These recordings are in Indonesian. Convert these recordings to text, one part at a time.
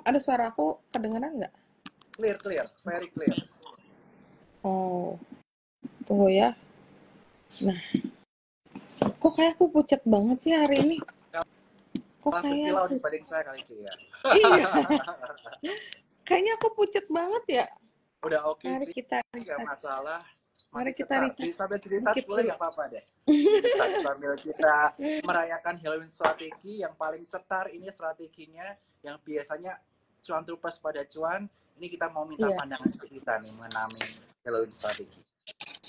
ada suara aku kedengeran nggak? Clear, clear, very clear. Oh, tunggu ya. Nah, kok kayak aku pucat banget sih hari ini? Kok Malah kayak berkilau aku... dibanding saya kali Ci ya. Iya, kayaknya aku pucat banget ya. Udah oke Mari Ci, kita nggak retouch. masalah. Mari Masih kita cetar. retouch Sambil di-retouch dikit boleh dulu. nggak apa-apa deh. Di-retouch sambil kita merayakan Halloween strategi yang paling cetar. Ini strateginya yang biasanya cuan troopers pada cuan. Ini kita mau minta Iya, pandangan kita nih mengenai Halloween strategi.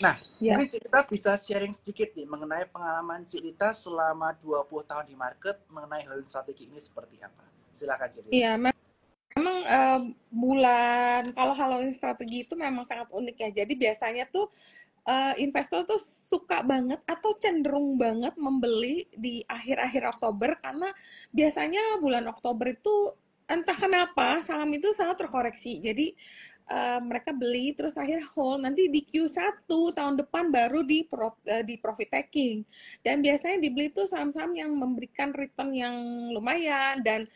Nah, ya. mungkin Cikita bisa sharing sedikit nih mengenai pengalaman Cikita selama 20 tahun di market mengenai Halloween strategi ini seperti apa. Silakan Cikita. Iya, memang bulan kalau Halloween strategi itu memang sangat unik ya. Jadi biasanya tuh investor tuh suka banget atau cenderung banget membeli di akhir-akhir Oktober karena biasanya bulan Oktober itu entah kenapa saham itu sangat terkoreksi. Jadi mereka beli terus akhir hold, nanti di Q1 tahun depan baru di profit taking. Dan biasanya dibeli itu saham-saham yang memberikan return yang lumayan dan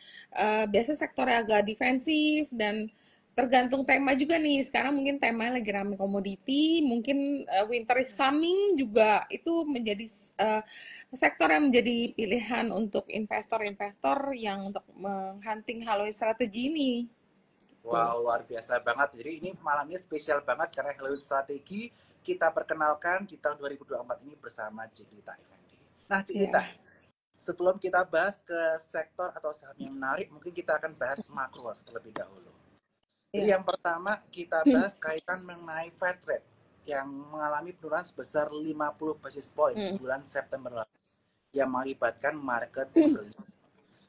biasa sektornya agak defensif dan tergantung tema juga nih. Sekarang mungkin temanya lagi rame komoditi, mungkin winter is coming juga itu menjadi sektor yang menjadi pilihan untuk investor-investor yang untuk menghunting Halloween strategi ini. Gitu. Wow, luar biasa banget. Jadi ini malam ini spesial banget karena Halloween strategi kita perkenalkan di tahun 2024 ini bersama Cikita Effendi. Nah, Ya. Cikita, sebelum kita bahas ke sektor atau saham yang menarik, mungkin kita akan bahas makro terlebih dahulu. Jadi Ya. yang pertama kita bahas kaitan mengenai Fed rate yang mengalami penurunan sebesar 50 basis point di bulan September lalu yang mengakibatkan market berlindung.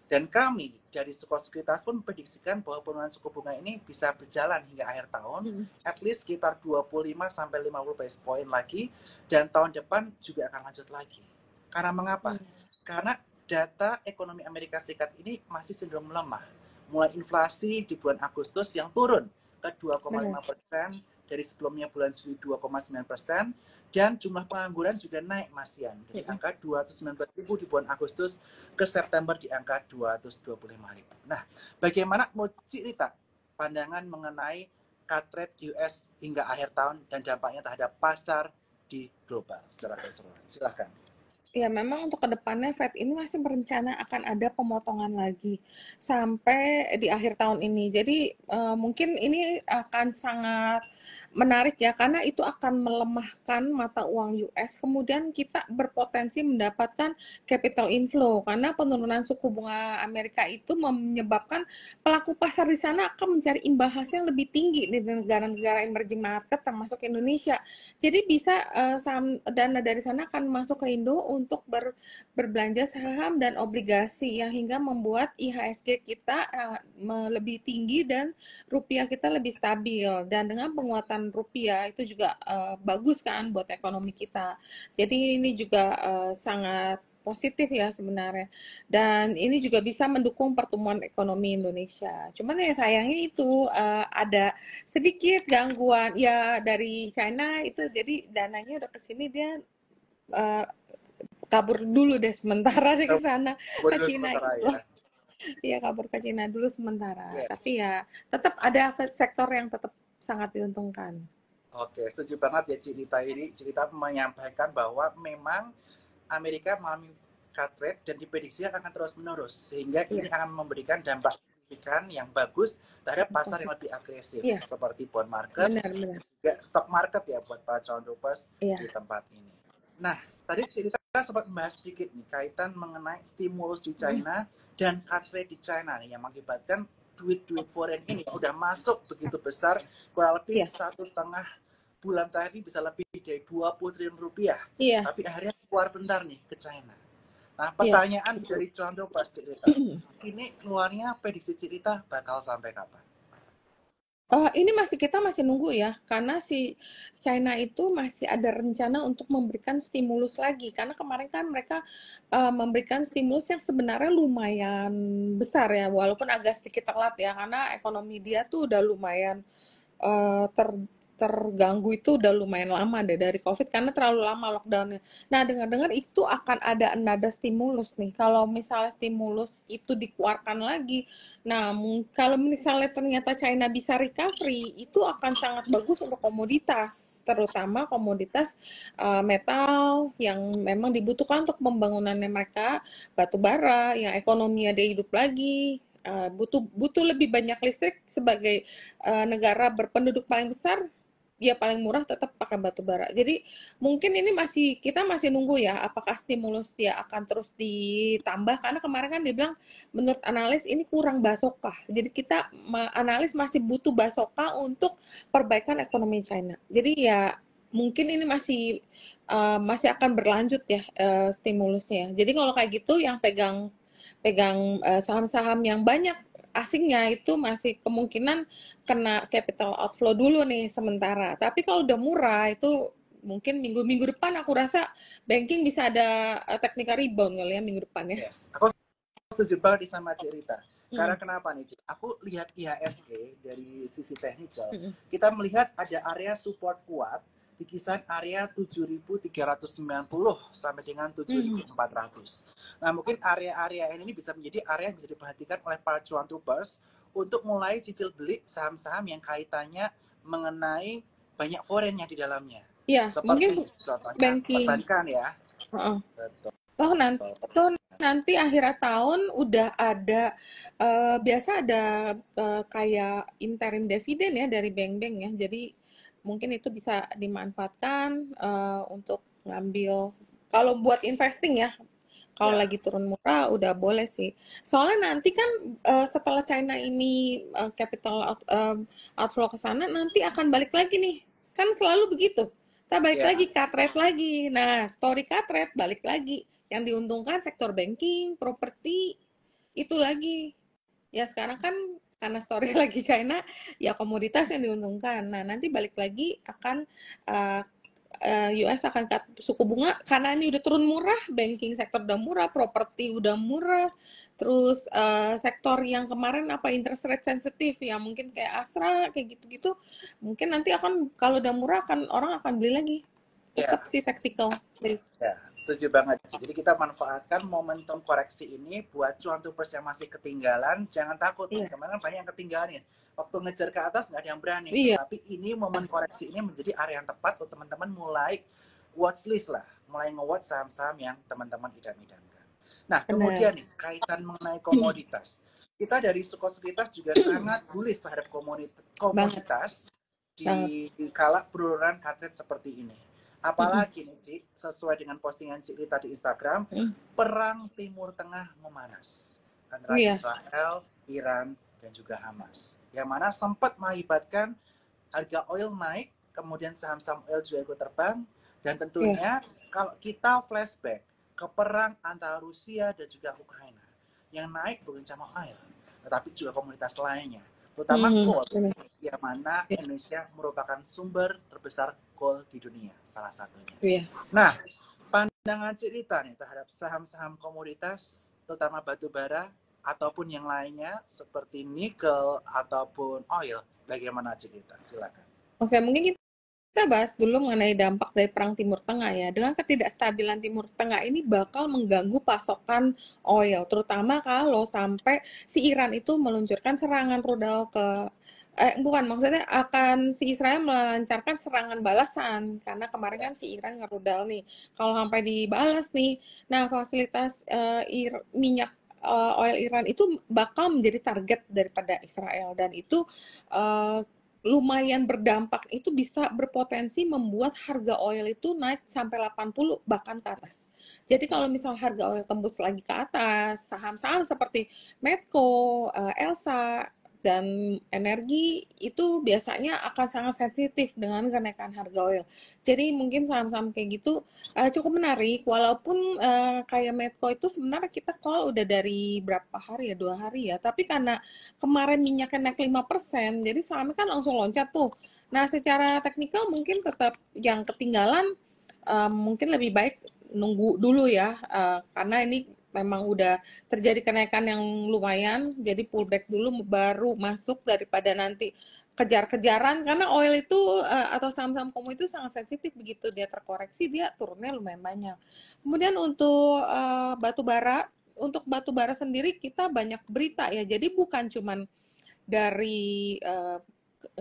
Dan kami dari Suko Sekuritas pun memprediksikan bahwa penurunan suku bunga ini bisa berjalan hingga akhir tahun, at least sekitar 25 sampai 50 basis point lagi, dan tahun depan juga akan lanjut lagi. Karena mengapa? Karena data ekonomi Amerika Serikat ini masih cenderung melemah. Mulai inflasi di bulan Agustus yang turun ke 2,5% dari sebelumnya bulan Juli 2,9%, dan jumlah pengangguran juga naik Mas Yan dari angka 219.000 di bulan Agustus ke September di angka 225.000. Nah, bagaimana mau cerita pandangan mengenai cut rate US hingga akhir tahun dan dampaknya terhadap pasar di global secara keseluruhan? Silakan. Ya, memang untuk kedepannya Fed ini masih berencana akan ada pemotongan lagi sampai di akhir tahun ini. Jadi mungkin ini akan sangat menarik ya, karena itu akan melemahkan mata uang US. Kemudian kita berpotensi mendapatkan capital inflow karena penurunan suku bunga Amerika itu menyebabkan pelaku pasar di sana akan mencari imbal hasil yang lebih tinggi di negara-negara emerging market termasuk Indonesia. Jadi bisa saham dana dari sana akan masuk ke Indo untuk berbelanja saham dan obligasi yang hingga membuat IHSG kita lebih tinggi dan rupiah kita lebih stabil. Dan dengan penguatan rupiah itu juga bagus kan buat ekonomi kita. Jadi ini juga sangat positif ya sebenarnya. Dan ini juga bisa mendukung pertumbuhan ekonomi Indonesia. Cuman ya sayangnya itu ada sedikit gangguan ya dari China itu, jadi dananya udah kesini dia kabur dulu deh sementara deh ke sana ke Dulu Cina sementara gitu. ya. Iya, kabur ke Cina dulu sementara. Yeah. Tapi ya tetap ada sektor yang tetap sangat diuntungkan. Oke, setuju banget ya cerita ini. Cerita menyampaikan bahwa memang Amerika mengalami cut rate dan diprediksi akan terus menerus sehingga ini Iya, akan memberikan dampak signifikan yang bagus terhadap pasar yang positif. lebih agresif Iya, seperti bond market benar-benar. juga stock market ya buat para calon troopers Iya. di tempat ini. Nah, tadi cerita sempat membahas sedikit nih kaitan mengenai stimulus di China dan cut rate di China nih yang mengakibatkan duit-duit foreign ini udah masuk begitu besar, kurang lebih Iya. 1,5 bulan tadi bisa lebih dari 20 triliun rupiah. Iya. Tapi akhirnya keluar bentar nih ke China. Nah, Iya. pertanyaan dari Condro pas cerita. Ini keluarnya prediksi cerita bakal sampai kapan? Ini kita masih nunggu ya, karena si China itu masih ada rencana untuk memberikan stimulus lagi. Karena kemarin kan mereka memberikan stimulus yang sebenarnya lumayan besar ya, walaupun agak sedikit telat ya, karena ekonomi dia tuh udah lumayan terganggu itu udah lumayan lama deh dari COVID karena terlalu lama lockdownnya. Nah, dengar-dengar itu akan ada another stimulus nih. Kalau misalnya stimulus itu dikeluarkan lagi, nah kalau misalnya ternyata China bisa recovery, itu akan sangat bagus untuk komoditas, terutama komoditas metal yang memang dibutuhkan untuk pembangunannya mereka, batu bara, yang ekonominya dia hidup lagi. Butuh lebih banyak listrik sebagai negara berpenduduk paling besar, ya paling murah tetap pakai batu bara. Jadi mungkin ini kita masih nunggu ya apakah stimulus dia akan terus ditambah karena kemarin kan dia bilang menurut analis ini kurang basoka. Jadi kita analis masih butuh basoka untuk perbaikan ekonomi China. Jadi ya mungkin ini masih akan berlanjut ya stimulusnya. Jadi kalau kayak gitu yang pegang pegang saham-saham yang banyak asingnya itu masih kemungkinan kena capital outflow dulu nih sementara. Tapi kalau udah murah itu mungkin minggu-minggu depan aku rasa banking bisa ada technical rebound kali ya minggu depan ya. Yes, aku setuju banget sama Cik Rita. Karena kenapa nih, Cik? Aku lihat IHSG dari sisi teknikal, kita melihat ada area support kuat di kisaran area 7.390 sampai dengan 7.400. Nah, mungkin area-area ini bisa menjadi area yang bisa diperhatikan oleh para cuan tubers untuk mulai cicil beli saham-saham yang kaitannya mengenai banyak foreign yang di dalamnya. Iya, mungkin Seperti contohnya banking. perbankan ya. Betul. Nanti akhir tahun udah ada biasa ada kayak interim dividen ya dari bank-bank ya. Jadi mungkin itu bisa dimanfaatkan untuk ngambil kalau buat investing ya. Kalau lagi turun murah udah boleh sih. Soalnya nanti kan setelah China ini capital outflow ke sana nanti akan balik lagi nih. Kan selalu begitu. Kita balik lagi cut rate lagi. Nah, story cut rate balik lagi. Yang diuntungkan sektor banking, properti itu lagi. Ya sekarang kan karena story lagi China, ya komoditas yang diuntungkan. Nah, nanti balik lagi akan US akan cut suku bunga karena ini udah turun murah, banking sektor udah murah, properti udah murah, terus sektor yang kemarin interest rate sensitif ya mungkin kayak Astra kayak gitu-gitu, mungkin nanti akan kalau udah murah orang akan beli lagi. Tetap sih tactical. Ya, setuju banget. Jadi kita manfaatkan momentum koreksi ini buat cuan tubers yang masih ketinggalan. Jangan takut, teman-teman banyak yang ketinggalan ya. Waktu ngejar ke atas nggak ada yang berani. Tapi ini momen koreksi ini menjadi area yang tepat untuk teman-teman mulai watchlist lah. Mulai nge-watch saham-saham yang teman-teman idam-idamkan. Nah, kemudian nih, kaitan mengenai komoditas. Kita dari Suko Sekuritas juga sangat bullish terhadap komoditas di kala penurunan cut rate seperti ini. Apalagi nih, Cik, sesuai dengan postingan Cik Rita di Instagram, perang Timur Tengah memanas antara Israel, Iran, dan juga Hamas. Yang mana sempat mengakibatkan harga oil naik, kemudian saham-saham oil juga ikut terbang, dan tentunya kalau kita flashback ke perang antara Rusia dan juga Ukraina, yang naik bukan cuma oil, tetapi juga komoditas lainnya, terutama gold, yang mana Indonesia merupakan sumber terbesar gold di dunia, salah satunya. Nah, pandangan Cik Rita nih terhadap saham-saham komoditas, terutama batu bara, ataupun yang lainnya, seperti nikel, ataupun oil, bagaimana Cik Rita? Silakan. Oke, mungkin kita bahas dulu mengenai dampak dari perang Timur Tengah ya. Dengan ketidakstabilan Timur Tengah ini bakal mengganggu pasokan oil, terutama kalau sampai si Iran itu meluncurkan serangan rudal maksudnya akan si Israel melancarkan serangan balasan karena kemarin kan si Iran ngerudal nih. Kalau sampai dibalas nih, nah fasilitas minyak oil Iran itu bakal menjadi target daripada Israel dan itu lumayan berdampak, itu bisa berpotensi membuat harga oil itu naik sampai 80 bahkan ke atas. Jadi kalau misal harga oil tembus lagi ke atas, saham-saham seperti Medco, Elsa, dan energi itu biasanya akan sangat sensitif dengan kenaikan harga oil. Jadi mungkin saham-saham kayak gitu cukup menarik, walaupun kayak Medco itu sebenarnya kita call udah dari berapa hari ya, 2 hari ya, tapi karena kemarin minyaknya naik 5%, jadi sahamnya kan langsung loncat tuh. Nah, secara teknikal mungkin tetap yang ketinggalan mungkin lebih baik nunggu dulu ya, karena ini memang udah terjadi kenaikan yang lumayan, jadi pullback dulu baru masuk daripada nanti kejar-kejaran, karena oil itu atau saham-saham komo itu sangat sensitif, begitu dia terkoreksi dia turunnya lumayan banyak. Kemudian untuk batu bara sendiri kita banyak berita ya, jadi bukan cuman dari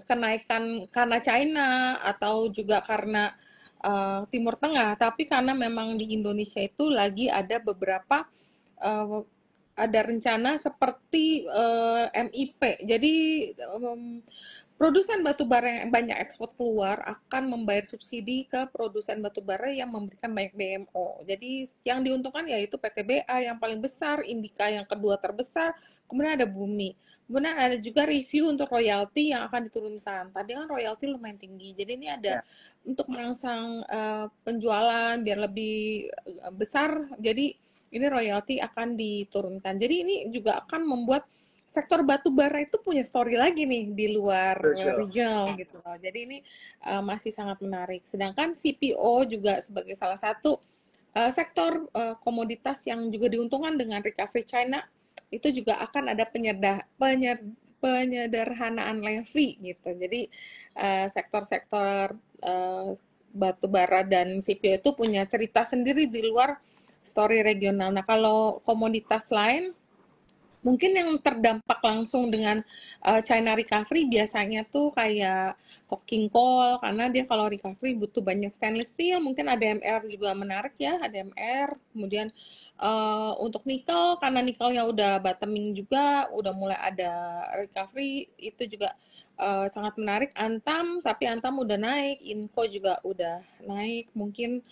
kenaikan karena China atau juga karena Timur Tengah, tapi karena memang di Indonesia itu lagi ada beberapa uh, ada rencana seperti MIP. Jadi produsen batubara yang banyak ekspor keluar akan membayar subsidi ke produsen batubara yang memberikan banyak DMO. Jadi yang diuntungkan yaitu PTBA yang paling besar, Indika yang kedua terbesar, kemudian ada Bumi. Kemudian ada juga review untuk royalti yang akan diturunkan. Tadi kan royalti lumayan tinggi, jadi ini ada Ya, untuk merangsang penjualan biar lebih besar. Jadi ini royalti akan diturunkan. Jadi ini juga akan membuat sektor batu bara itu punya story lagi nih di luar betul. regional gitu loh. Jadi ini masih sangat menarik. Sedangkan CPO juga sebagai salah satu sektor komoditas yang juga diuntungkan dengan recovery China, itu juga akan ada penyederhanaan levy gitu. Jadi sektor-sektor batu bara dan CPO itu punya cerita sendiri di luar story regional. Nah, kalau komoditas lain mungkin yang terdampak langsung dengan China recovery biasanya tuh kayak coking coal, karena dia kalau recovery butuh banyak stainless steel. Mungkin ADMR juga menarik ya, ADMR. Kemudian untuk nikel, karena nikelnya udah bottoming juga, udah mulai ada recovery, itu juga sangat menarik. Antam, tapi Antam udah naik, Inco juga udah naik. Mungkin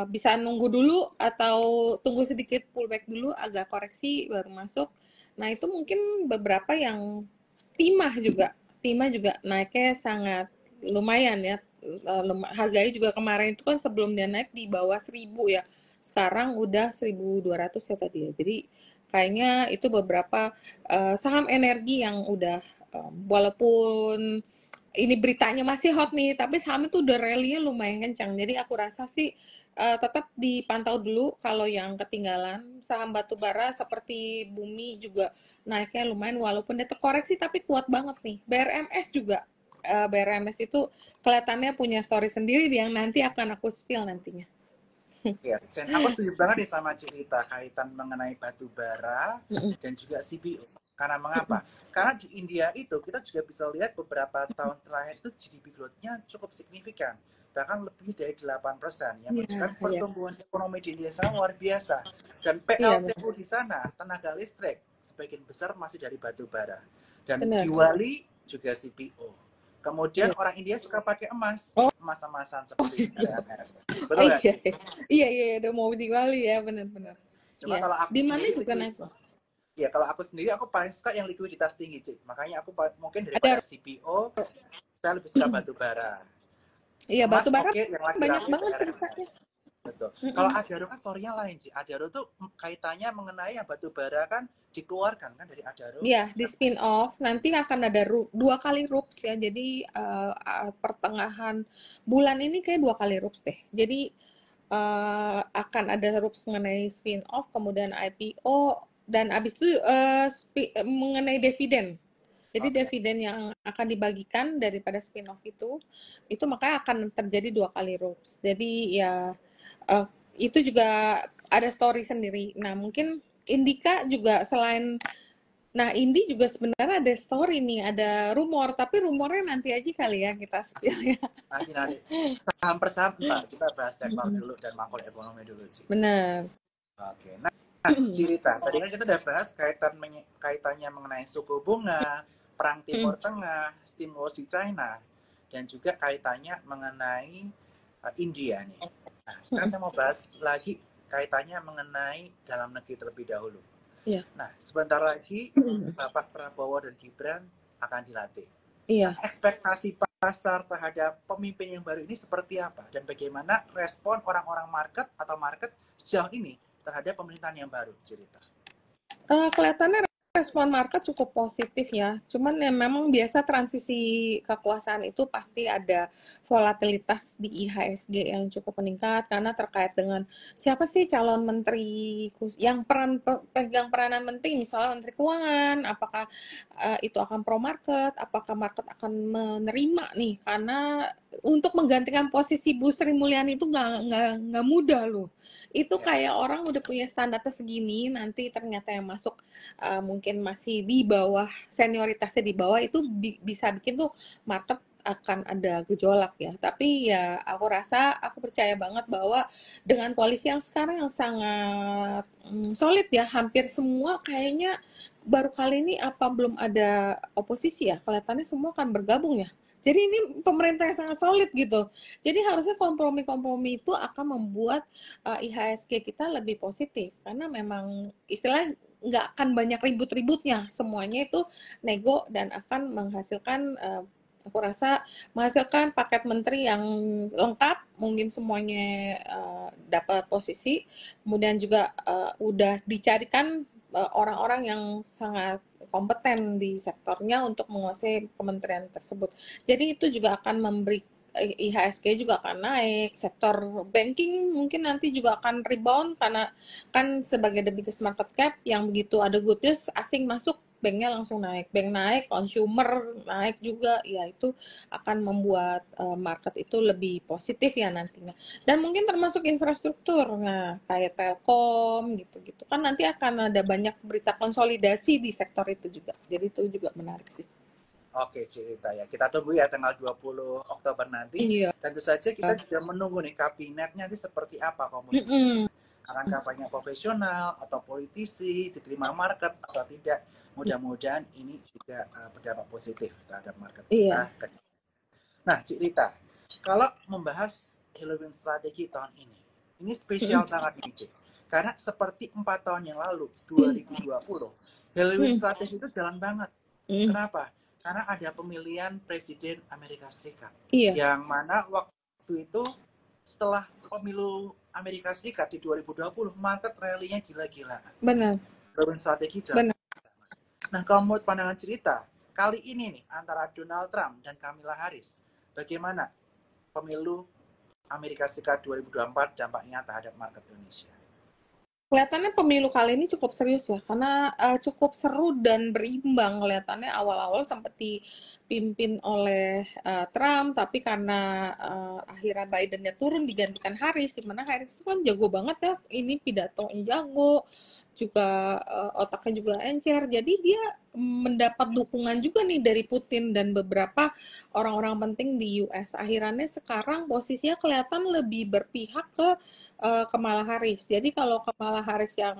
bisa nunggu dulu atau tunggu sedikit pullback dulu, agak koreksi baru masuk. Nah, itu mungkin beberapa yang Timah juga naiknya sangat lumayan ya. Harganya juga kemarin itu kan sebelum dia naik di bawah 1.000 ya. Sekarang udah 1.200 ya tadi ya. Jadi kayaknya itu beberapa saham energi yang udah walaupun ini beritanya masih hot nih, tapi saham itu udah rally-nya lumayan kencang. Jadi aku rasa sih tetap dipantau dulu kalau yang ketinggalan. Saham batubara seperti Bumi juga naiknya lumayan walaupun dia terkoreksi tapi kuat banget nih. BRMS juga. BRMS itu kelihatannya punya story sendiri yang nanti akan aku spill nantinya. Yes, dan aku setuju banget nih sama cerita kaitan mengenai batu bara dan juga CPO. Karena mengapa? Karena di India itu kita juga bisa lihat beberapa tahun terakhir itu GDP growth-nya cukup signifikan. Bahkan lebih dari 8%, yang Iya, menunjukkan iya. pertumbuhan ekonomi di India sangat luar biasa. Dan Iya, PLTU benar. di sana, tenaga listrik, sebagian besar masih dari batu bara. Dan di Benar. Wali juga CPO. Kemudian Iya. orang India suka pakai emas, Oh, emas-emasan oh seperti iya. RMS. Oh Betul nggak, iya. Ci? Iya, iya, udah mau di Bali ya, benar-benar. Cuma Iya. kalau aku Di mana sendiri juga naik loh. ya kalau aku sendiri aku paling suka yang likuiditas tinggi, Cik. Makanya aku mungkin daripada Ada CPO, saya lebih suka batu bara. iya, batu Emas bara oke, yang lagi banyak rame banget ceritanya. RMS. Betul. Kalau Adaro kan story-nya lain, Cik. Adaro tuh kaitannya mengenai yang batu bara kan dikeluarkan kan dari Adaro. Iya, di spin off nanti akan ada dua kali rups ya. Jadi pertengahan bulan ini kayak dua kali rups deh. Jadi akan ada rups mengenai spin off, kemudian IPO, dan abis itu mengenai dividen. Jadi Oke. dividen yang akan dibagikan daripada spin off itu makanya akan terjadi dua kali rups. Jadi ya eh, itu juga ada story sendiri. Nah, mungkin Indika juga selain, nah Indi juga sebenarnya ada story nih, ada rumor, tapi rumornya nanti aja kali ya kita spill ya. Nanti saham per saham ntar kita bahas sektor dulu dan makroekonomi dulu, Cik. Benar. Oke. Nah, cerita. Tadi kan kita udah bahas kaitannya mengenai suku bunga, perang Timur Tengah, stimulus di China, dan juga kaitannya mengenai India nih. Nah, sekarang saya mau bahas lagi kaitannya mengenai dalam negeri terlebih dahulu. Iya. Nah, sebentar lagi Bapak Prabowo dan Gibran akan dilantik. Nah, Iya. ekspektasi pasar terhadap pemimpin yang baru ini seperti apa? Dan bagaimana respon orang-orang market atau market sejauh ini terhadap pemerintahan yang baru, cerita? Kelihatannya respon market cukup positif ya. Cuman ya memang biasa transisi kekuasaan itu pasti ada volatilitas di IHSG yang cukup meningkat karena terkait dengan siapa sih calon menteri yang pegang peranan penting, misalnya menteri keuangan, apakah itu akan pro market, apakah market akan menerima nih karena untuk menggantikan posisi Bu Sri Mulyani itu nggak mudah loh. Itu Ya. kayak orang udah punya standarnya segini, nanti ternyata yang masuk mungkin masih di bawah, senioritasnya di bawah, itu bisa bikin tuh market akan ada gejolak ya. Tapi ya aku rasa, aku percaya banget bahwa dengan koalisi yang sekarang yang sangat solid ya, hampir semua kayaknya baru kali ini apa belum ada oposisi ya, kelihatannya semua akan bergabung ya. Jadi ini pemerintah yang sangat solid gitu. Jadi harusnya kompromi-kompromi itu akan membuat IHSG kita lebih positif karena memang istilah nggak akan banyak ribut-ributnya, semuanya itu nego dan akan menghasilkan aku rasa menghasilkan paket menteri yang lengkap, mungkin semuanya dapat posisi, kemudian juga udah dicarikan orang-orang yang sangat kompeten di sektornya untuk menguasai kementerian tersebut. Jadi itu juga akan memberi IHSG juga akan naik, sektor banking mungkin nanti juga akan rebound karena kan sebagai the biggest market cap yang begitu ada good news asing masuk banknya langsung naik, bank naik, consumer naik juga, ya itu akan membuat market itu lebih positif ya nantinya. Dan mungkin termasuk infrastruktur, nah kayak Telkom gitu-gitu kan nanti akan ada banyak berita konsolidasi di sektor itu juga, jadi itu juga menarik sih. Oke, cerita ya. Kita tunggu ya tanggal 20 Oktober nanti. Iya. Tentu saja kita juga menunggu nih kabinetnya nanti seperti apa komposisinya. Mm-mm. Akankah banyak profesional atau politisi, diterima market atau tidak. Mudah-mudahan ini juga berdampak positif terhadap market Iya. kita. Nah, Cik Rita, kalau membahas Halloween strategi tahun ini spesial banget nih, Cik. Karena seperti 4 tahun yang lalu, 2020, Halloween strategi itu jalan banget. Kenapa? Karena ada pemilihan Presiden Amerika Serikat. Iya. Yang mana waktu itu setelah pemilu Amerika Serikat di 2020, market rally-nya gila-gilaan. Benar. Halloween strategi jalan. Benar. Nah, kalau menurut pandangan cerita, kali ini nih antara Donald Trump dan Kamala Harris, bagaimana pemilu Amerika Serikat 2024 dampaknya terhadap market Indonesia? Kelihatannya pemilu kali ini cukup serius ya, karena cukup seru dan berimbang. Kelihatannya awal-awal sempat dipimpin oleh Trump, tapi karena akhirnya Bidennya turun digantikan Harris, di mana Harris itu kan jago banget ya, ini pidatonya jago, juga otaknya juga encer, jadi dia mendapat dukungan juga nih dari Putin dan beberapa orang-orang penting di US. Akhirnya sekarang posisinya kelihatan lebih berpihak ke Kamala Harris. Jadi kalau Kamala Harris yang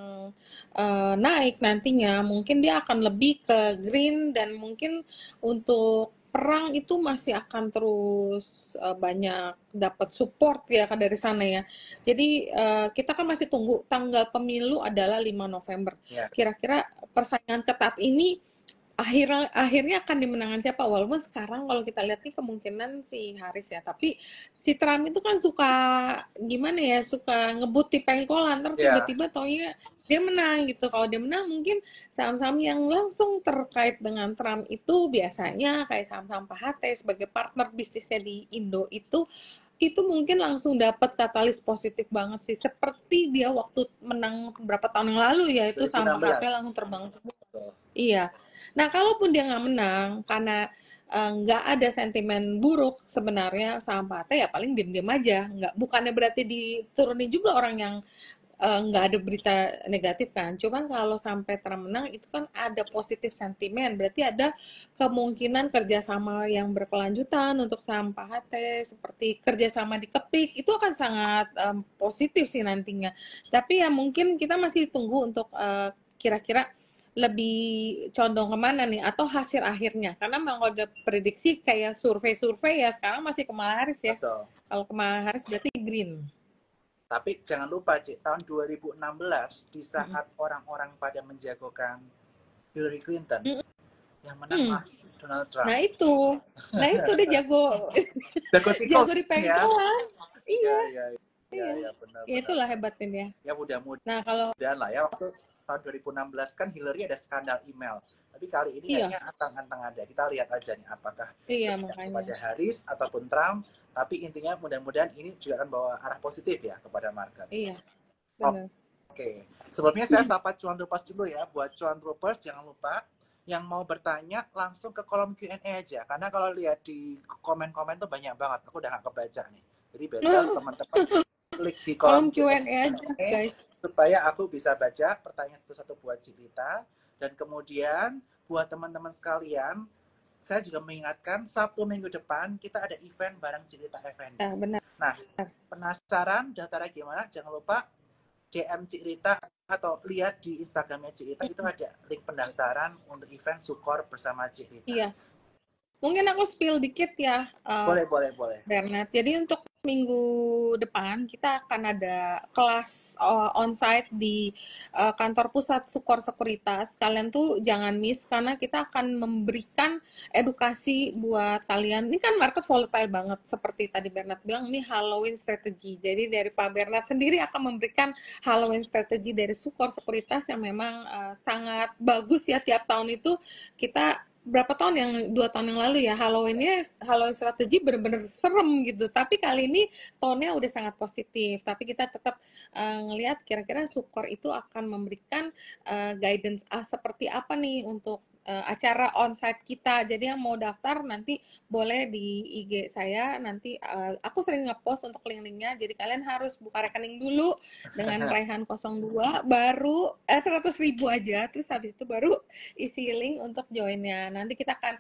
naik nantinya, mungkin dia akan lebih ke green dan mungkin untuk perang itu masih akan terus banyak dapat support ya dari sana ya. Jadi kita kan masih tunggu tanggal pemilu adalah 5 November. Ya. Kira-kira persaingan ketat ini akhirnya akan dimenangkan siapa, walaupun sekarang kalau kita lihat nih kemungkinan si Harris ya, tapi si Trump itu kan suka gimana ya, suka ngebut di pengkolan, ntar tiba-tiba taunya dia menang gitu. Kalau dia menang mungkin saham-saham yang langsung terkait dengan Trump itu biasanya kayak saham-saham PHT sebagai partner bisnisnya di Indo itu mungkin langsung dapat katalis positif banget sih, seperti dia waktu menang berapa tahun yang lalu ya, itu saham PHT langsung terbang semua. Iya. Nah, kalaupun dia nggak menang, karena nggak ada sentimen buruk sebenarnya saham partai, ya paling diam-diam aja. Bukannya berarti diturunin juga orang yang nggak ada berita negatif kan. Cuman kalau sampai Trump menang, itu kan ada positif sentimen. Berarti ada kemungkinan kerjasama yang berkelanjutan untuk saham PHT, seperti kerjasama di Kepik, itu akan sangat positif sih nantinya. Tapi ya mungkin kita masih tunggu untuk kira-kira lebih condong kemana nih, atau hasil akhirnya, karena memang kalau udah prediksi kayak survei-survei ya sekarang masih Kamala Harris ya. Betul. Kalau Kamala Harris berarti green. Tapi jangan lupa, Cik, tahun 2016 di saat orang-orang pada menjagokan Hillary Clinton, yang menang Donald Trump. Nah itu dia jago jago di pengkolan. Iya. Ya, benar. Ya itulah hebatnya. Ya mudah-mudahan nah kalau lah ya waktu tahun 2016 kan Hillary ada skandal email. Tapi kali ini Iya, kayaknya antang-antang ada. Kita lihat aja nih apakah iya berpihak makanya. kepada Harris ataupun Trump. Tapi intinya mudah-mudahan ini juga akan bawa arah positif ya kepada market. Iya, benar. Oke, sebelumnya saya sapa Cuan Troopers dulu ya. Buat Cuan Troopers jangan lupa yang mau bertanya langsung ke kolom Q&A aja. Karena kalau lihat di komen-komen tuh banyak banget. Aku udah gak kebaca nih. Jadi better teman-teman klik di kolom Kolom Q&A Q&A aja, guys. supaya aku bisa baca pertanyaan satu-satu buat Cilita. Dan kemudian buat teman-teman sekalian, saya juga mengingatkan Sabtu minggu depan kita ada event bareng Cilita Effendi. Nah, benar. Nah, penasaran daftarnya gimana? Jangan lupa DM Cilita atau lihat di Instagramnya Cilita itu ada link pendaftaran untuk event Sukor bersama Cilita. Iya. Mungkin aku spill dikit ya, Boleh. Bernard. Jadi untuk minggu depan kita akan ada kelas onsite di kantor pusat Sukor Sekuritas. Kalian tuh jangan miss karena kita akan memberikan edukasi buat kalian. Ini kan market volatile banget seperti tadi Bernard bilang, ini Halloween strategy. Jadi dari Pak Bernard sendiri akan memberikan Halloween strategy dari Sukor Sekuritas yang memang sangat bagus ya. Tiap tahun itu kita berapa tahun yang 2 tahun yang lalu ya Halloween strategi bener-bener serem gitu, tapi kali ini tone-nya udah sangat positif, tapi kita tetap ngelihat kira-kira Sukor itu akan memberikan guidance seperti apa nih untuk acara onsite kita. Jadi yang mau daftar nanti boleh di IG saya, nanti aku sering ngepost untuk link-linknya, jadi kalian harus buka rekening dulu dengan Raihan 02 baru 100.000 aja, terus habis itu baru isi link untuk joinnya. Nanti kita akan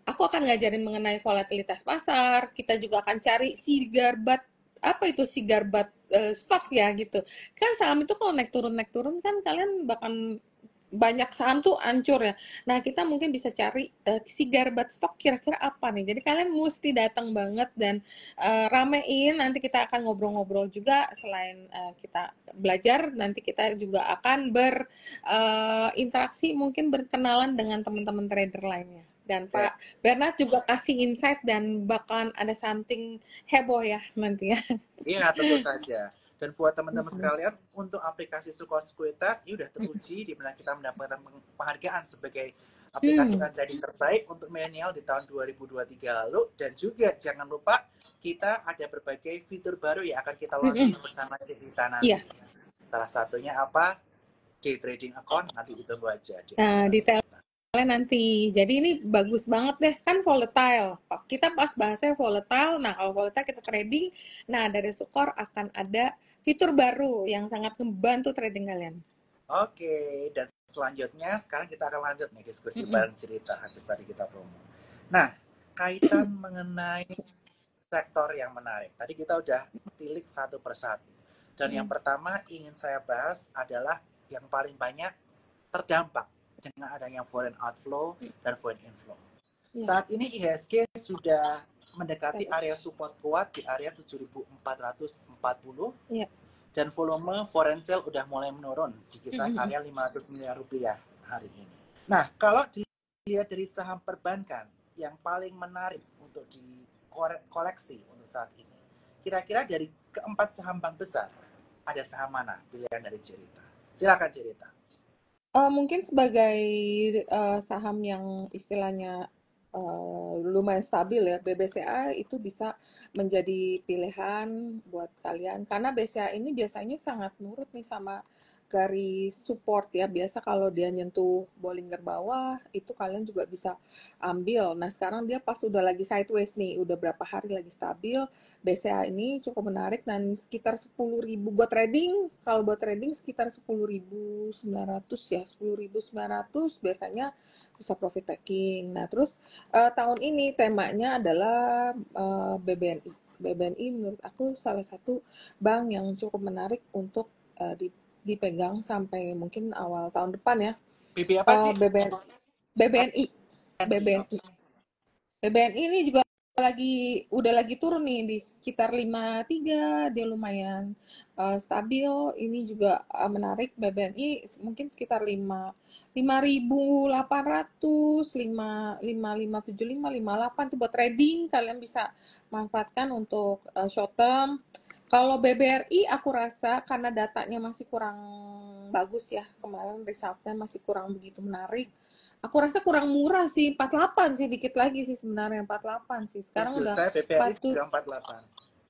aku akan ngajarin mengenai volatilitas pasar. Kita juga akan cari si garbat, apa itu si garbat stok ya gitu. Kan saham itu kalau naik turun kan kalian bahkan banyak saham tuh hancur ya. Nah, kita mungkin bisa cari si garbat stok kira-kira apa nih. Jadi kalian mesti datang banget dan ramein. Nanti kita akan ngobrol-ngobrol juga selain kita belajar, nanti kita juga akan berinteraksi, mungkin berkenalan dengan teman-teman trader lainnya. Dan Pak Bernard juga kasih insight dan bahkan ada something heboh ya nanti ya. Iya, tentu saja. Dan buat teman-teman sekalian, untuk aplikasi Sukor Sekuritas ini udah teruji di mana kita mendapatkan penghargaan sebagai aplikasi trading terbaik untuk milenial di tahun 2023 lalu. Dan juga jangan lupa kita ada berbagai fitur baru yang akan kita launching bersama Cilita nanti. Iya. Salah satunya apa? Day trading account, nanti ditunggu aja. Nah, detail nanti. Jadi ini bagus banget deh, kan volatile. Kita pas bahasnya volatile, nah kalau volatile kita trading, nah dari Sukor akan ada fitur baru yang sangat membantu trading kalian. Oke, dan selanjutnya sekarang kita akan lanjut nih diskusi bareng Cilita habis tadi kita promo. Nah, kaitan mengenai sektor yang menarik. Tadi kita udah tilik satu persatu. Dan yang pertama ingin saya bahas adalah yang paling banyak terdampak dengan adanya foreign outflow dan foreign inflow. Saat ini IHSG sudah mendekati area support kuat di area 7.440 dan volume foreign sale udah mulai menurun di kisaran area 500 miliar rupiah hari ini. Nah, kalau dilihat dari saham perbankan yang paling menarik untuk dikoleksi untuk saat ini, kira-kira dari keempat saham bank besar, ada saham mana pilihan dari Cilita? Silakan Cilita. Mungkin sebagai saham yang istilahnya lumayan stabil ya, BBCA itu bisa menjadi pilihan buat kalian karena BCA ini biasanya sangat nurut nih sama garis support ya. Biasa kalau dia nyentuh Bollinger bawah itu kalian juga bisa ambil. Nah sekarang dia pas udah lagi sideways nih, udah berapa hari lagi stabil, BCA ini cukup menarik dan sekitar 10.000 buat trading. Kalau buat trading sekitar 10.900 ya, 10.900 biasanya bisa profit taking. Nah terus tahun ini temanya adalah BBNI. BBNI menurut aku salah satu bank yang cukup menarik untuk dipegang sampai mungkin awal tahun depan ya. BB apa sih? BBNI. BBNI ini juga udah lagi turun nih di sekitar 53, dia lumayan stabil. Ini juga menarik. BBNI mungkin sekitar 5.800, 5.575, 58 tuh buat trading kalian bisa manfaatkan untuk short term. Kalau BBRI aku rasa karena datanya masih kurang bagus ya, kemarin resultnya masih kurang begitu menarik. Aku rasa kurang murah sih, 48 sih, dikit lagi sih sebenarnya 48 sih. Sekarang Setuju, udah saya BPRI 40. juga 48.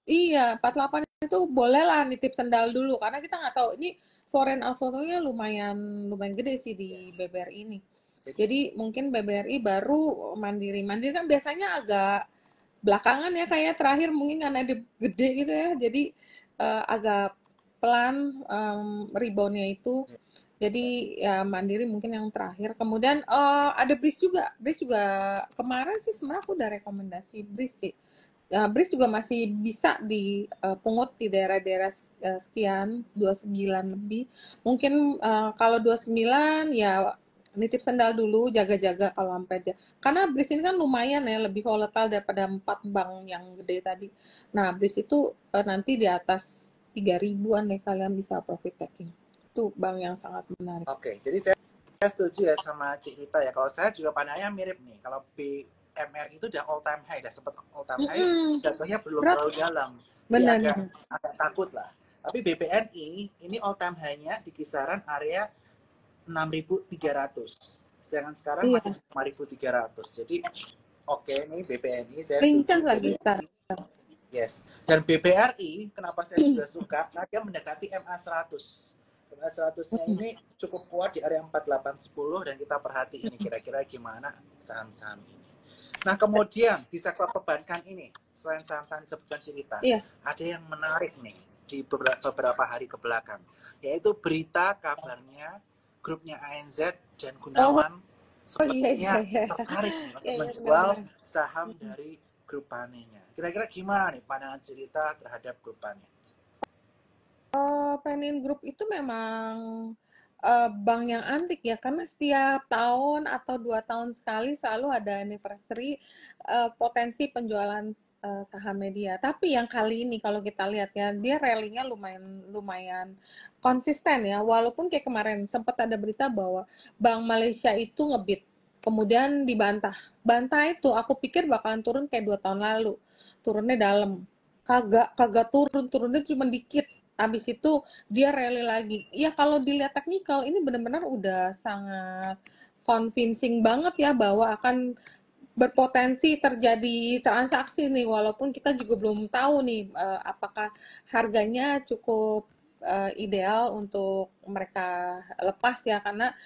Iya, 48 itu boleh lah nitip sendal dulu karena kita nggak tahu ini foreign outflow-nya lumayan lumayan gede sih di Yes. BBRI ini. Jadi Jadi mungkin BBRI baru Mandiri. Mandiri kan biasanya agak belakangan ya, kayak terakhir mungkin karena dia gede gitu ya, jadi agak pelan reboundnya itu. Jadi ya Mandiri mungkin yang terakhir. Kemudian ada BRIS juga. BRIS juga kemarin sih sebenarnya aku udah rekomendasi BRIS sih. BRIS juga masih bisa dipungut di daerah-daerah sekian 29 lebih. Mungkin kalau 29 ya nitip sendal dulu, jaga-jaga kalau sampai dia. Karena BRIS ini kan lumayan ya, lebih volatile daripada 4 bank yang gede tadi. Nah, BRIS itu nanti di atas 3 ribuan deh kalian bisa profit taking. Itu bank yang sangat menarik. oke, jadi saya setuju ya sama Cik Rita ya. Kalau saya juga pandangnya mirip nih. Kalau BMR itu udah all time high, udah sempat all time high, Mm-mm. jatuhnya belum Berat, terlalu dalam. Jadi agak benar. agak takut lah. Tapi BPNI ini all time high-nya di kisaran area 6.300. Sedangkan sekarang Iya, masih di 5.300. Jadi oke nih BPNI saya lincah setuju. lagi sekarang. Yes. Dan BPRI, kenapa saya juga suka? Karena dia mendekati MA100. MA100-nya ini cukup kuat di area 4810 dan kita perhati ini kira-kira gimana saham-saham ini. Nah, kemudian di sektor perbankan ini, selain saham-saham disebutkan cerita, Iya. ada yang menarik nih di beberapa hari ke belakang, yaitu berita kabarnya grupnya ANZ dan Oh, Gunawan oh iya iya sepertinya iya. tertarik nih untuk Iya iya menjual benar-benar. saham dari grup Panenya. Kira-kira gimana nih pandangan cerita terhadap grup Pane? Panin Group itu memang bank yang antik ya, karena setiap tahun atau 2 tahun sekali selalu ada anniversary potensi penjualan saham media. Tapi yang kali ini kalau kita lihat ya, dia rally-nya lumayan lumayan konsisten ya. Walaupun kayak kemarin sempat ada berita bahwa Bank Malaysia itu ngebit, kemudian dibantah. Bantah itu aku pikir bakalan turun kayak 2 tahun lalu, turunnya dalam. Kagak kagak turun, turunnya cuma dikit. Habis itu dia rally lagi. Ya kalau dilihat teknikal ini benar-benar udah sangat convincing banget ya bahwa akan berpotensi terjadi transaksi nih, walaupun kita juga belum tahu nih apakah harganya cukup ideal untuk mereka lepas ya, karena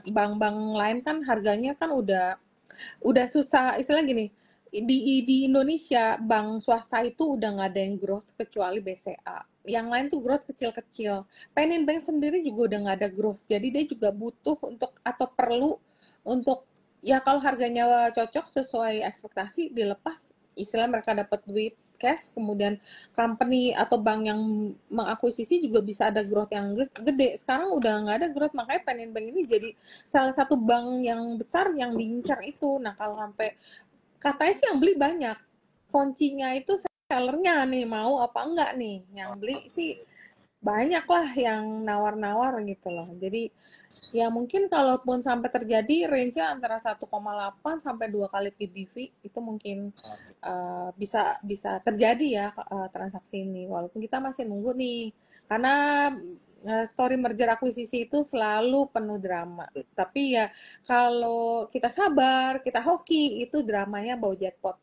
bank-bank lain kan harganya kan udah susah, istilah gini, di Indonesia bank swasta itu udah nggak ada yang growth kecuali BCA. Yang lain tuh growth kecil-kecil. Panin Bank sendiri juga udah nggak ada growth, jadi dia juga butuh untuk atau perlu untuk, ya kalau harganya cocok sesuai ekspektasi dilepas, istilah mereka dapat duit cash, kemudian company atau bank yang mengakuisisi juga bisa ada growth yang gede. Sekarang udah nggak ada growth, makanya Panin Bank ini jadi salah satu bank yang besar yang diincar itu. Nah, kalau sampai katanya sih yang beli banyak. Kuncinya itu sellernya nih mau apa enggak nih. Yang beli sih Oke. banyak lah yang nawar-nawar gitu loh. Jadi ya mungkin kalaupun sampai terjadi range-nya antara 1,8 sampai 2 kali PBV itu mungkin Oke. bisa bisa terjadi ya transaksi ini, walaupun kita masih nunggu nih karena story merger akuisisi itu selalu penuh drama. Tapi ya kalau kita sabar, kita hoki, itu dramanya bau jackpot.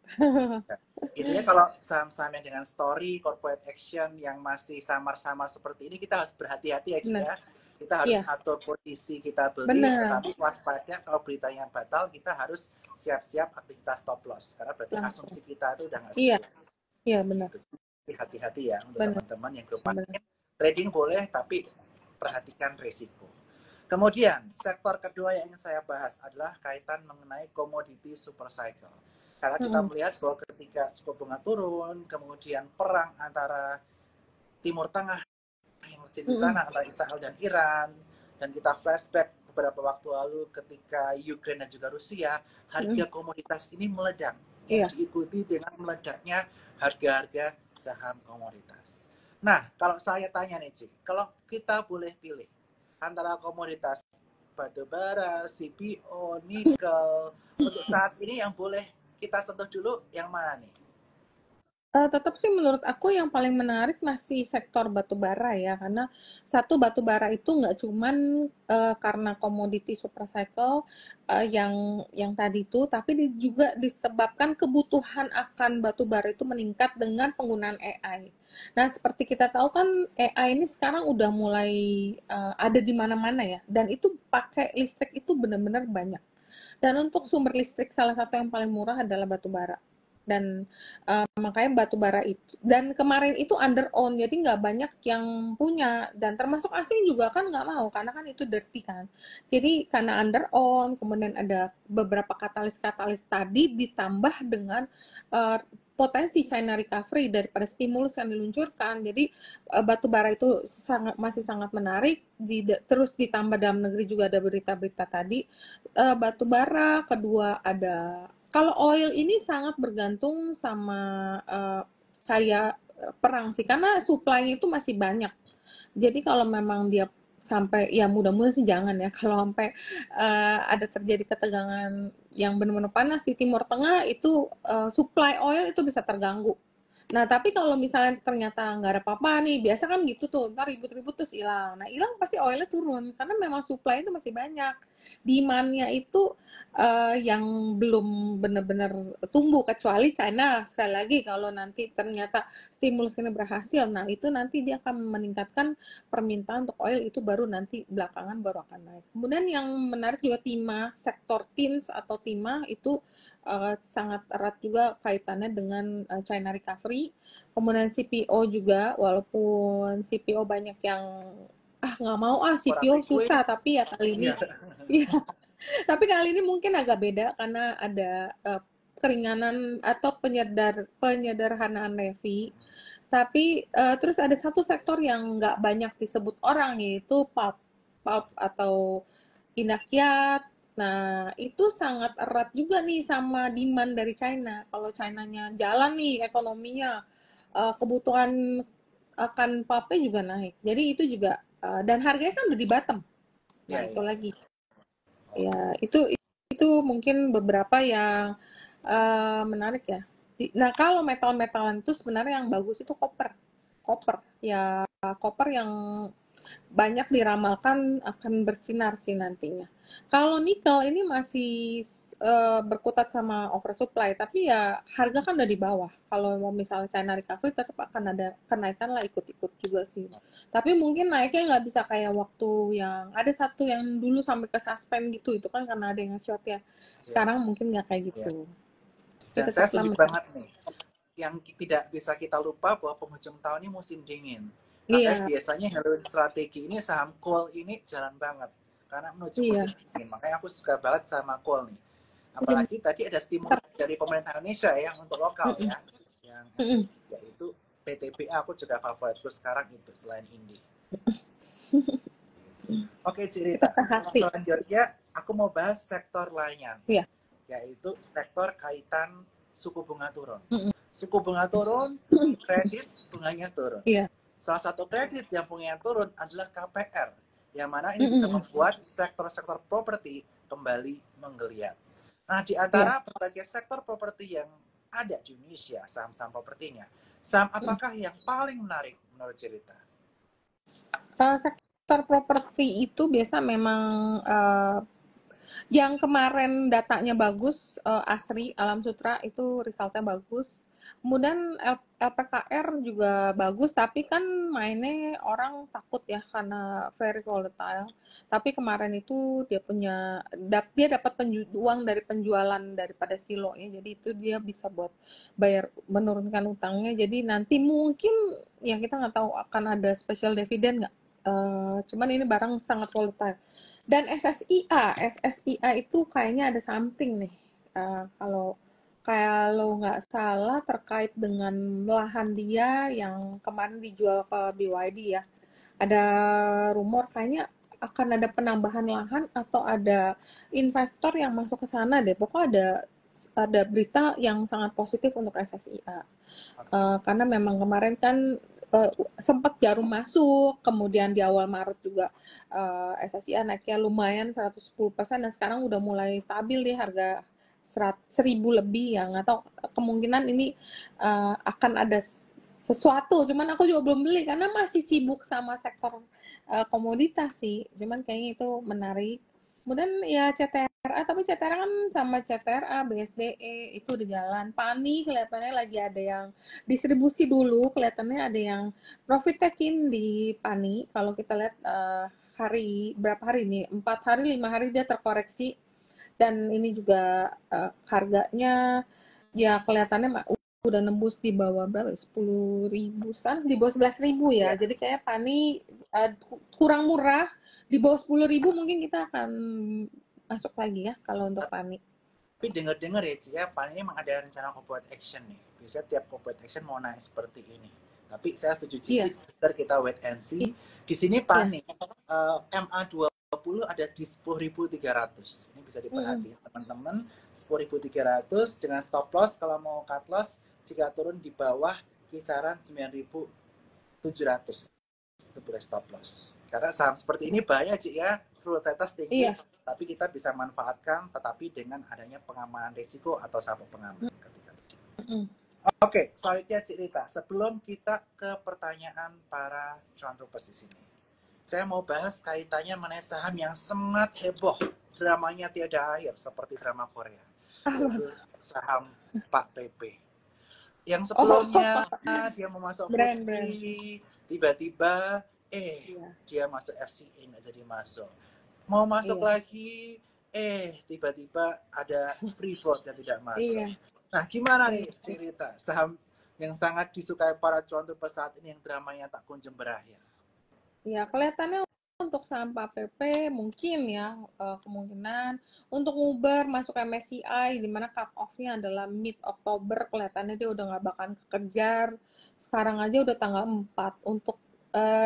Intinya kalau saham-saham yang dengan story, corporate action yang masih samar-samar seperti ini, kita harus berhati-hati ya, Ci, Benar. ya. Kita harus Iya, atur posisi kita beli, benar. tetapi waspada kalau beritanya batal, kita harus siap-siap aktivitas stop loss. Karena berarti Langsung. asumsi kita itu udah nggak Iya, sesuai. iya benar. Gitu. Jadi hati-hati ya untuk Benar, teman-teman yang grup benar. trading boleh, tapi perhatikan risiko. Kemudian, sektor kedua yang ingin saya bahas adalah kaitan mengenai komoditi super cycle. Karena kita Mm-mm. melihat bahwa ketika suku bunga turun, kemudian perang antara Timur Tengah yang terjadi di Mm-mm. sana antara Israel dan Iran, dan kita flashback beberapa waktu lalu ketika Ukraina dan juga Rusia, harga Mm-mm. komoditas ini meledak, yang Iya. diikuti dengan meledaknya harga-harga saham komoditas. Nah, kalau saya tanya nih, Cik, kalau kita boleh pilih antara komoditas batu bara, CPO, nikel, untuk saat ini yang boleh kita sentuh dulu yang mana nih? Tetap sih menurut aku yang paling menarik masih sektor batubara ya, karena satu batubara itu nggak cuman karena komoditi super cycle yang tadi itu, tapi juga disebabkan kebutuhan akan batubara itu meningkat dengan penggunaan AI. Nah, seperti kita tahu kan AI ini sekarang udah mulai ada di mana-mana ya, dan itu pakai listrik itu benar-benar banyak. Dan untuk sumber listrik salah satu yang paling murah adalah batubara. Dan makanya batu bara itu dan kemarin itu under own jadi nggak banyak yang punya dan termasuk asing juga kan nggak mau karena kan itu dirty kan jadi karena under own kemudian ada beberapa katalis-katalis tadi ditambah dengan uh, potensi China recovery daripada stimulus yang diluncurkan jadi batu bara itu masih sangat menarik terus ditambah dalam negeri juga ada berita-berita tadi batu bara kedua ada kalau oil ini sangat bergantung sama kayak perang sih, karena supply itu masih banyak. Jadi kalau memang dia sampai ya mudah-mudahan sih jangan ya kalau sampai ada terjadi ketegangan yang benar-benar panas di Timur Tengah itu supply oil itu bisa terganggu. Nah, tapi kalau misalnya ternyata nggak ada apa-apa nih, biasa kan gitu tuh, ntar ribut-ribut terus hilang. Nah, hilang pasti oilnya turun, karena memang supply itu masih banyak. Demand-nya itu yang belum benar-benar tumbuh, kecuali China. Sekali lagi, kalau nanti ternyata stimulus ini berhasil, nah itu nanti dia akan meningkatkan permintaan untuk oil, itu baru nanti belakangan baru akan naik. Kemudian yang menarik juga timah, sektor tins atau timah itu sangat erat juga kaitannya dengan China recovery. Kemudian CPO juga, walaupun CPO banyak yang nggak mau Orang CPO liquid susah, tapi ya kali ini, ya. ya, tapi kali ini mungkin agak beda karena ada keringanan atau penyederhanaan levy. Tapi terus ada satu sektor yang nggak banyak disebut orang yaitu pulp, pulp atau inakyat. Nah, itu sangat erat juga nih sama demand dari China. Kalau China-nya jalan nih ekonominya, kebutuhan akan pulp-nya juga naik. Jadi itu juga dan harganya kan udah di bottom. Nah, Ya, itu ya, lagi. ya. Ya, itu mungkin beberapa yang menarik ya. Nah, kalau metal-metalan itu sebenarnya yang bagus itu koper. Koper. Ya, koper yang banyak diramalkan akan bersinar sih nantinya. Kalau nikel ini masih berkutat sama oversupply, tapi ya harga kan udah di bawah. Kalau mau misalnya China recovery tetap akan ada kenaikan lah ikut-ikut juga sih. Tapi mungkin naiknya nggak bisa kayak waktu yang ada satu yang dulu sampai ke suspend gitu, itu kan karena ada yang short ya. Ya, Sekarang mungkin nggak kayak ya. gitu. Tapi Dan saya tetaplah setuju menarik. banget nih. Yang tidak bisa kita lupa bahwa penghujung tahun ini musim dingin. Makanya Iya, biasanya Halloween strategi ini saham coal ini jalan banget. Karena menuju musim iya, dingin. Makanya aku suka banget sama coal nih. iya. Apalagi tadi ada stimulus dari pemerintah Indonesia ya untuk lokal Mm-mm, ya. Yang mm-mm. yaitu PTBA aku juga favoritku sekarang itu selain Indi. Oke Kita cerita. sehati. Selanjutnya aku mau bahas sektor lainnya, Iya, yaitu sektor kaitan suku bunga turun. mm-mm, Suku bunga turun, kredit bunganya turun. iya, Salah satu kredit yang bunganya turun adalah KPR, yang mana ini bisa mm-mm, membuat sektor-sektor properti kembali menggeliat. Nah, di iya. antara berbagai sektor properti yang ada di Indonesia, saham-saham propertinya, saham Mm. apakah yang paling menarik menurut cerita? Sektor properti itu biasa memang yang kemarin datanya bagus, Asri Alam Sutra itu resultnya bagus. Kemudian LPKR juga bagus, tapi kan mainnya orang takut ya karena very volatile. Tapi kemarin itu dia dapat uang dari penjualan daripada silo ya, jadi itu dia bisa buat bayar menurunkan utangnya. Jadi nanti mungkin yang kita nggak tahu akan ada special dividend nggak. Cuman ini barang sangat volatile. Dan SSIA itu kayaknya ada something nih. Kalau kalau nggak salah terkait dengan lahan dia yang kemarin dijual ke BYD ya. Ada rumor kayaknya akan ada penambahan lahan atau ada investor yang masuk ke sana deh. Pokoknya ada berita yang sangat positif untuk SSIA. Karena memang kemarin kan sempat jarum masuk, kemudian di awal Maret juga SSIA naiknya lumayan 110% dan sekarang udah mulai stabil di harga 1000 lebih ya, nggak tahu, kemungkinan ini akan ada sesuatu, cuman aku juga belum beli karena masih sibuk sama sektor komoditas sih, cuman kayaknya itu menarik. Kemudian ya CTRA, tapi CTRA kan sama CTRA, BSDE itu udah jalan. PANI kelihatannya lagi ada yang distribusi dulu, kelihatannya ada yang profit taking di PANI. Kalau kita lihat hari berapa hari ini, 4 hari 5 hari dia terkoreksi, dan ini juga harganya ya kelihatannya udah nembus di bawah berapa, 10.000, sekarang di bawah 11.000 ya, Ya. jadi kayak PANI kurang murah, di bawah 10.000 mungkin kita akan masuk lagi ya kalau untuk PANI. Tapi dengar-dengar ya Ci, ya Pan ini emang ada rencana corporate action nih. Biasanya tiap corporate action mau naik seperti ini. Tapi saya setuju Cici, Iya, biar kita wait and see. Di sini Pan iya. nih, MA20 ada di 10.300. Ini bisa diperhatiin teman-teman. 10.300 dengan stop loss kalau mau cut loss jika turun di bawah kisaran 9.700. Itu boleh stop loss. Karena saham seperti ini bahaya Ci ya, volatilitas tinggi, Iya. tapi kita bisa manfaatkan tetapi dengan adanya pengamanan risiko atau sabuk pengaman ketika Oke, selanjutnya Cik Rita, sebelum kita ke pertanyaan para cuan troopers di sini, saya mau bahas kaitannya mengenai saham yang sangat heboh, dramanya tiada akhir seperti drama Korea, yaitu saham Pak PP. Yang sebelumnya Oh, dia mau masuk brand. FTSE, tiba-tiba Iya, dia masuk FCA nggak jadi masuk. Mau masuk iya, lagi, tiba-tiba ada Freeport yang tidak masuk. iya. Nah, gimana nih Benar. cerita saham yang sangat disukai para cuan troopers saat ini yang dramanya tak kunjung berakhir? Ya, kelihatannya untuk saham PP mungkin ya, kemungkinan untuk Uber masuk MSCI di mana cut off-nya adalah mid Oktober, kelihatannya dia udah nggak bakalan kekejar. Sekarang aja udah tanggal 4. Untuk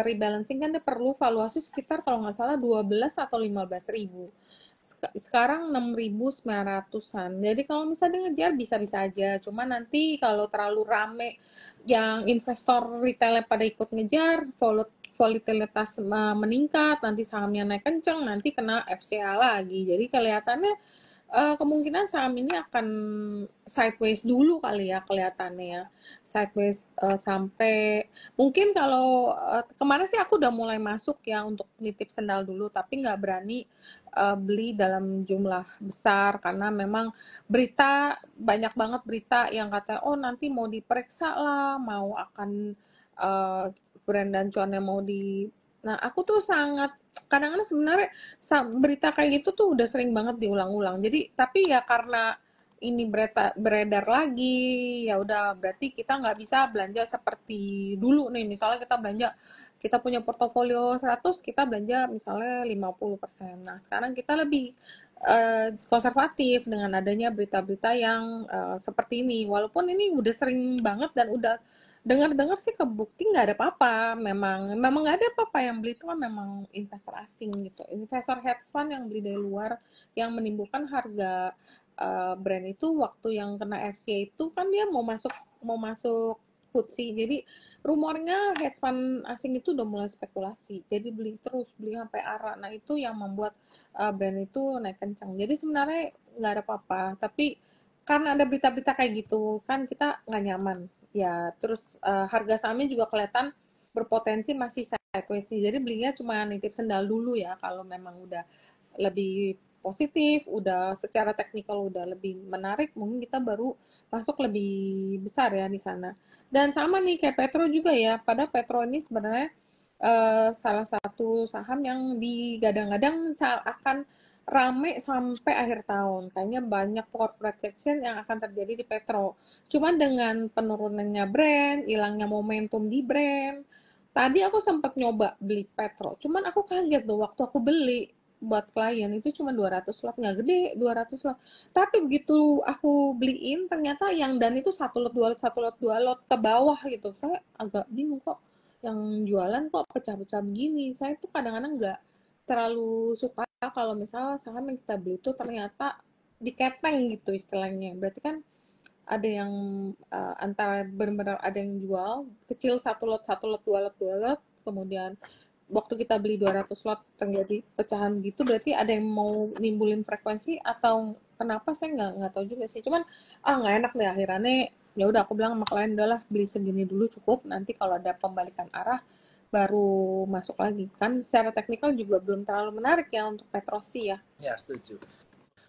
rebalancing kan dia perlu valuasi sekitar kalau nggak salah 12 atau 15.000. Sekarang 6.900-an. Jadi kalau misalnya ngejar bisa-bisa aja. Cuma nanti kalau terlalu rame yang investor retail pada ikut ngejar, volatilitas meningkat, nanti sahamnya naik kenceng, nanti kena FCA lagi. Jadi kelihatannya kemungkinan saham ini akan sideways dulu kali ya, kelihatannya ya. Sideways sampai mungkin kalau kemarin sih aku udah mulai masuk ya untuk nitip sendal dulu, tapi nggak berani beli dalam jumlah besar karena memang banyak banget berita yang kata oh nanti mau diperiksa lah, mau akan brand dan cuannya mau di. Nah, aku tuh sangat kadang-kadang sebenarnya berita kayak gitu tuh udah sering banget diulang-ulang. Jadi, tapi ya karena ini beredar lagi, ya udah berarti kita nggak bisa belanja seperti dulu nih. Misalnya kita punya portofolio 100, kita belanja misalnya 50%. Nah, sekarang kita lebih konservatif dengan adanya berita-berita yang seperti ini. Walaupun ini udah sering banget dan udah dengar-dengar sih kebukti nggak ada apa-apa, memang nggak ada apa-apa, yang beli itu kan memang investor asing gitu, investor hedge fund yang beli dari luar, yang menimbulkan harga brand itu waktu yang kena FCA itu kan dia mau masuk FTSE, jadi rumornya hedge fund asing itu udah mulai spekulasi, jadi beli terus beli sampai arah, nah itu yang membuat brand itu naik kencang. Jadi sebenarnya nggak ada apa-apa, tapi karena ada berita-berita kayak gitu kan kita nggak nyaman ya, terus harga sahamnya juga kelihatan berpotensi masih sideways sih, jadi belinya cuma nitip sendal dulu ya, kalau memang udah lebih positif, udah secara teknikal udah lebih menarik, mungkin kita baru masuk lebih besar ya di sana. Dan sama nih kayak Petro juga ya, pada Petro ini sebenarnya salah satu saham yang digadang-gadang akan rame sampai akhir tahun. Kayaknya banyak corporate section yang akan terjadi di Petro. Cuman dengan penurunannya brand, hilangnya momentum di brand. Tadi aku sempat nyoba beli Petro. Cuman aku kaget tuh waktu aku beli buat klien itu cuma 200 lot, nggak gede 200 lot. Tapi begitu aku beliin ternyata yang dan itu satu lot dua lot satu lot dua lot ke bawah gitu. Saya agak bingung kok yang jualan kok pecah-pecah begini. Saya tuh kadang-kadang nggak terlalu suka kalau misalnya saham yang kita beli itu ternyata dikepeng gitu istilahnya. Berarti kan ada yang antara benar-benar ada yang jual kecil satu lot dua lot, kemudian waktu kita beli 200 lot terjadi pecahan gitu, berarti ada yang mau nimbulin frekuensi atau kenapa saya nggak tahu juga sih. Cuman nggak enak deh akhirannya. Ya udah aku bilang sama klien udahlah beli segini dulu cukup. Nanti kalau ada pembalikan arah baru masuk lagi. Kan secara teknikal juga belum terlalu menarik ya untuk Petrosi ya. Ya, setuju.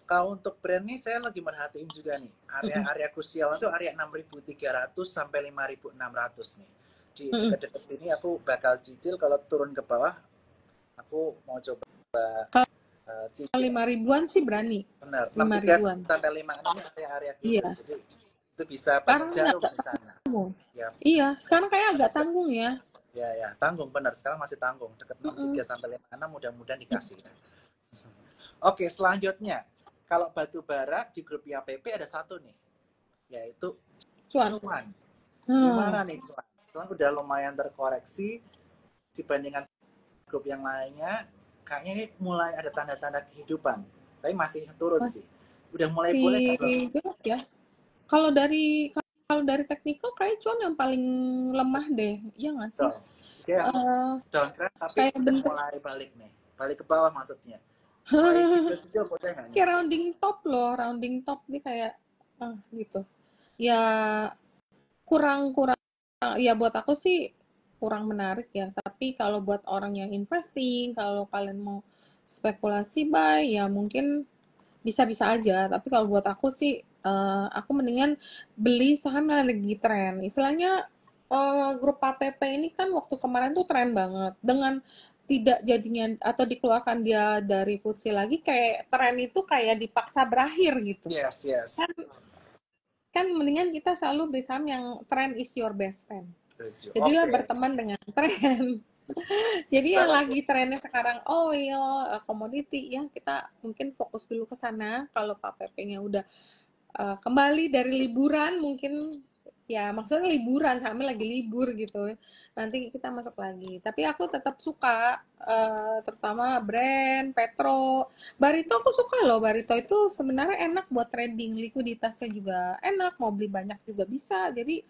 Kalau untuk brand nih saya lagi merhatiin juga nih. Area-area krusial itu area 6.300 sampai 5.600 nih. Di dekat-dekat ini aku bakal cicil, kalau turun ke bawah aku mau coba Kalau cicil. 5 ribuan sih berani. Benar, 5 63 ribuan. sampai 5 ini area-area kritis. Iya. Jadi itu bisa banyak Sekarang ini jarum agak di sana. tanggung. Ya, Iya, sekarang kayak agak tanggung ya. ya, tanggung benar. Sekarang masih tanggung. Dekat 63 Mm-mm. sampai 56 mudah-mudahan dikasih. Oke, selanjutnya. Kalau batu bara di grup IAPP ada satu nih, yaitu Cuan. cuan. Hmm. Gimana nih cuan? Cuan udah lumayan terkoreksi dibandingkan grup yang lainnya. Kayaknya ini mulai ada tanda-tanda kehidupan. Tapi masih turun sih. Udah mulai boleh nggak bro? Masih jelek ya. Kalau dari teknikal kayak cuan yang paling lemah deh, iya nggak sih? So, dia yang Eh downtrend tapi kayak udah bentuk mulai balik nih. Balik ke bawah maksudnya. Mulai cicil-cicil boleh nggak nih? kayak rounding top loh, rounding top nih kayak gitu. Ya kurang ya buat aku sih kurang menarik ya. Tapi kalau buat orang yang investing, kalau kalian mau spekulasi buy ya mungkin bisa-bisa aja. Tapi kalau buat aku sih aku mendingan beli saham yang lagi tren. Istilahnya grup APP ini kan waktu kemarin tuh tren banget. Dengan tidak jadinya atau dikeluarkan dia dari FTSE lagi kayak tren itu kayak dipaksa berakhir gitu. Yes, yes. Kan kan mendingan kita selalu beli saham yang trend is your best friend. Jadilah Oke. berteman dengan tren. Jadi yang Banget. lagi trennya sekarang, oh iya komoditi ya kita mungkin fokus dulu ke sana. Kalau Pak PP-nya udah kembali dari liburan mungkin ya maksudnya liburan sampai lagi libur gitu. Nanti kita masuk lagi. Tapi aku tetap suka terutama brand Petro. Barito aku suka loh. Barito itu sebenarnya enak buat trading, likuiditasnya juga enak, mau beli banyak juga bisa. Jadi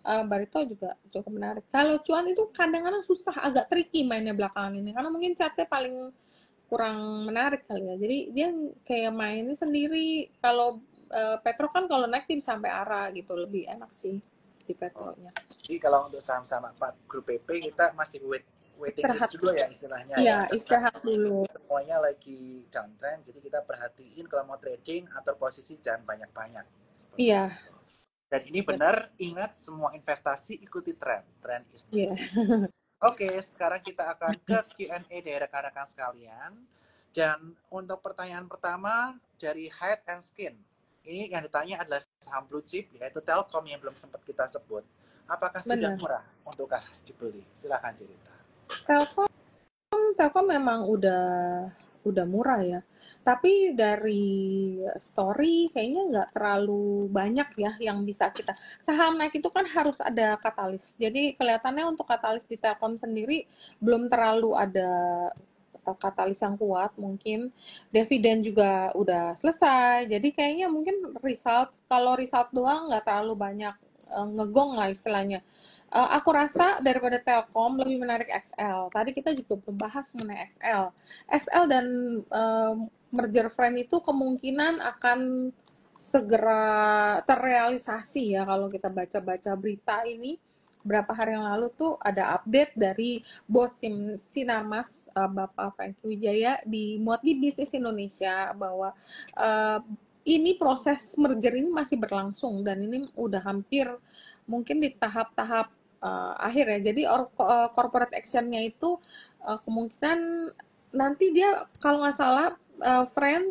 Barito juga cukup menarik. Kalau cuan itu kadang-kadang susah, agak tricky mainnya belakangan ini karena mungkin chartnya paling kurang menarik kali ya. Jadi dia kayak mainnya sendiri. Kalau Petro kan kalau naik dia bisa sampai arah gitu, lebih enak sih di Oh. Petronya. Jadi kalau untuk saham-saham grup PP kita masih waiting list Istirahat. dulu ya istilahnya Iya, ya. istirahat dulu. Semuanya lagi downtrend, jadi kita perhatiin kalau mau trading atau posisi jangan banyak-banyak. Seperti Iya, itu. Dan ini betul. benar, ingat semua investasi ikuti tren. Trend is the Iya. best. Oke, sekarang kita akan ke Q&A dari rekan-rekan sekalian. Dan untuk pertanyaan pertama dari Hide and Skin. Ini yang ditanya adalah saham blue chip, yaitu Telkom yang belum sempat kita sebut. Apakah sudah Benar. murah untukkah dibeli? Silahkan cerita. Telkom Telkom memang udah murah ya. Tapi dari story kayaknya nggak terlalu banyak ya yang bisa kita. Saham naik itu kan harus ada katalis. Jadi kelihatannya untuk katalis di Telkom sendiri belum terlalu ada katalis yang kuat mungkin. Dividen juga udah selesai. Jadi kayaknya mungkin kalau result doang nggak terlalu banyak ngegong lah istilahnya. Aku rasa daripada Telkom lebih menarik XL. Tadi kita juga belum bahas mengenai XL. XL dan merger friend itu kemungkinan akan segera terrealisasi ya kalau kita baca-baca berita ini. Berapa hari yang lalu tuh ada update dari bos Sinarmas Bapak Franky Wijaya dimuat di Bisnis Indonesia bahwa ini proses merger ini masih berlangsung dan ini udah hampir mungkin di tahap-tahap akhir ya. Jadi corporate action-nya itu kemungkinan nanti dia kalau nggak salah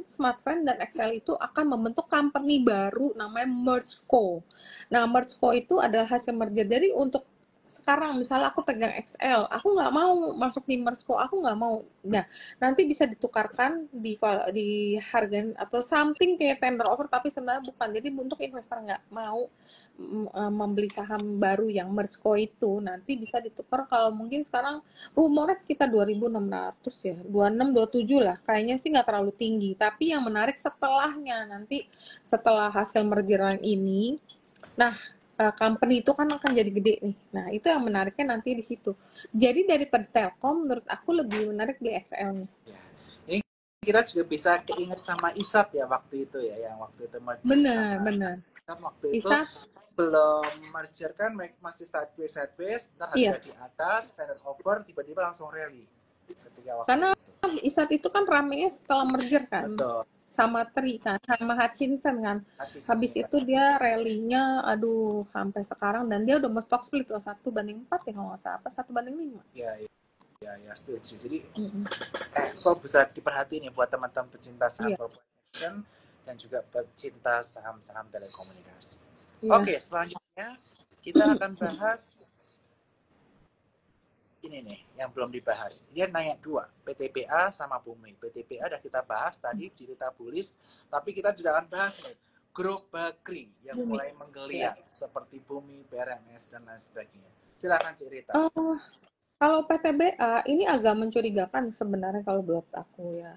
Smart Friend dan Excel itu akan membentuk company baru namanya MergeCo. Nah, MergeCo itu adalah hasil merger. Jadi untuk sekarang misalnya aku pegang XL, aku nggak mau masuk di MergeCo, aku nggak mau. Nah, nanti bisa ditukarkan di harga atau something kayak tender offer, tapi sebenarnya bukan. Jadi untuk investor nggak mau membeli saham baru yang MergeCo itu, nanti bisa ditukar kalau mungkin sekarang rumornya sekitar 2.600 ya, 26, 27 lah. Kayaknya sih nggak terlalu tinggi. Tapi yang menarik setelahnya, nanti setelah hasil mergeran ini, nah company itu kan akan jadi gede nih. Nah itu yang menariknya nanti di situ. Jadi daripada Telkom, menurut aku lebih menarik di XL-nya. Ya. Ini kita juga bisa keinget sama Isat ya waktu itu ya, yang waktu itu merger Bener, sama bener. Isat waktu itu Isa, belum merger kan, masih sideways, ntar iya. harga di atas, standard over, tiba-tiba langsung rally ketika Karena waktu itu. Isat itu kan ramenya setelah merger kan. Betul, Sama Tri kan, sama Hutchinson kan. Hutchison Habis ya. itu dia rally-nya, aduh, sampai sekarang. Dan dia udah mau stock split loh, 1/4 ya kalau nggak salah. Apa 1/5? Ya, ya, setuju. Jadi Mm-mm. so bisa diperhatiin ya buat teman-teman pecinta saham Iya, corporate action dan juga pecinta saham-saham telekomunikasi. iya. Oke, selanjutnya kita akan bahas ini nih yang belum dibahas. Dia nanya dua, PTBA sama Bumi. PTBA udah kita bahas tadi, cerita Bulis, tapi kita juga akan bahas nih grup Bakri yang Bumi. mulai Iya. menggeliat seperti Bumi, BRMS dan lain sebagainya. Silakan cerita. Eh, Kalau PTBA ini agak mencurigakan sebenarnya kalau buat aku ya.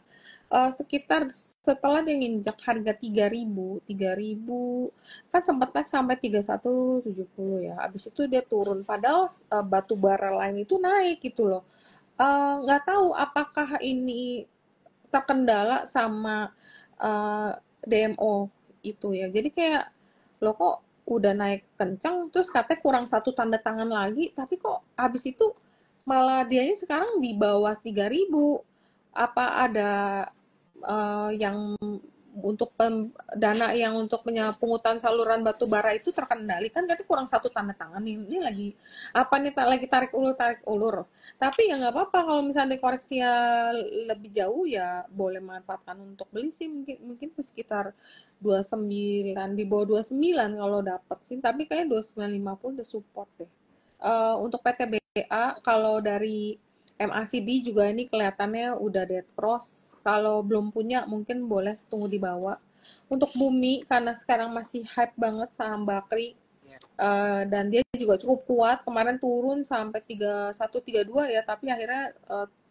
Sekitar setelah dia nginjak harga 3.000 kan sempat naik sampai 3170 ya. Habis itu dia turun. Padahal batu bara lain itu naik gitu loh. Nggak tahu apakah ini terkendala sama DMO itu ya. Jadi kayak lo kok udah naik kencang terus katanya kurang satu tanda tangan lagi, tapi kok habis itu malah dianya sekarang di bawah 3.000. Apa ada yang untuk dana yang untuk pungutan saluran batu bara itu terkendali kan, berarti kurang satu tanda tangan ini lagi apa nih, lagi tarik ulur. Tapi ya nggak apa-apa kalau misalnya dikoreksi ya lebih jauh, ya boleh manfaatkan untuk beli sih, mungkin sekitar 29, di bawah 29 kalau dapat sih, tapi kayak 2950 udah support deh. Untuk PTBA kalau dari MACD juga ini kelihatannya udah dead cross. Kalau belum punya mungkin boleh tunggu di bawah. Untuk Bumi karena sekarang masih hype banget saham Bakri, dan dia juga cukup kuat. Kemarin turun sampai 3132 ya, tapi akhirnya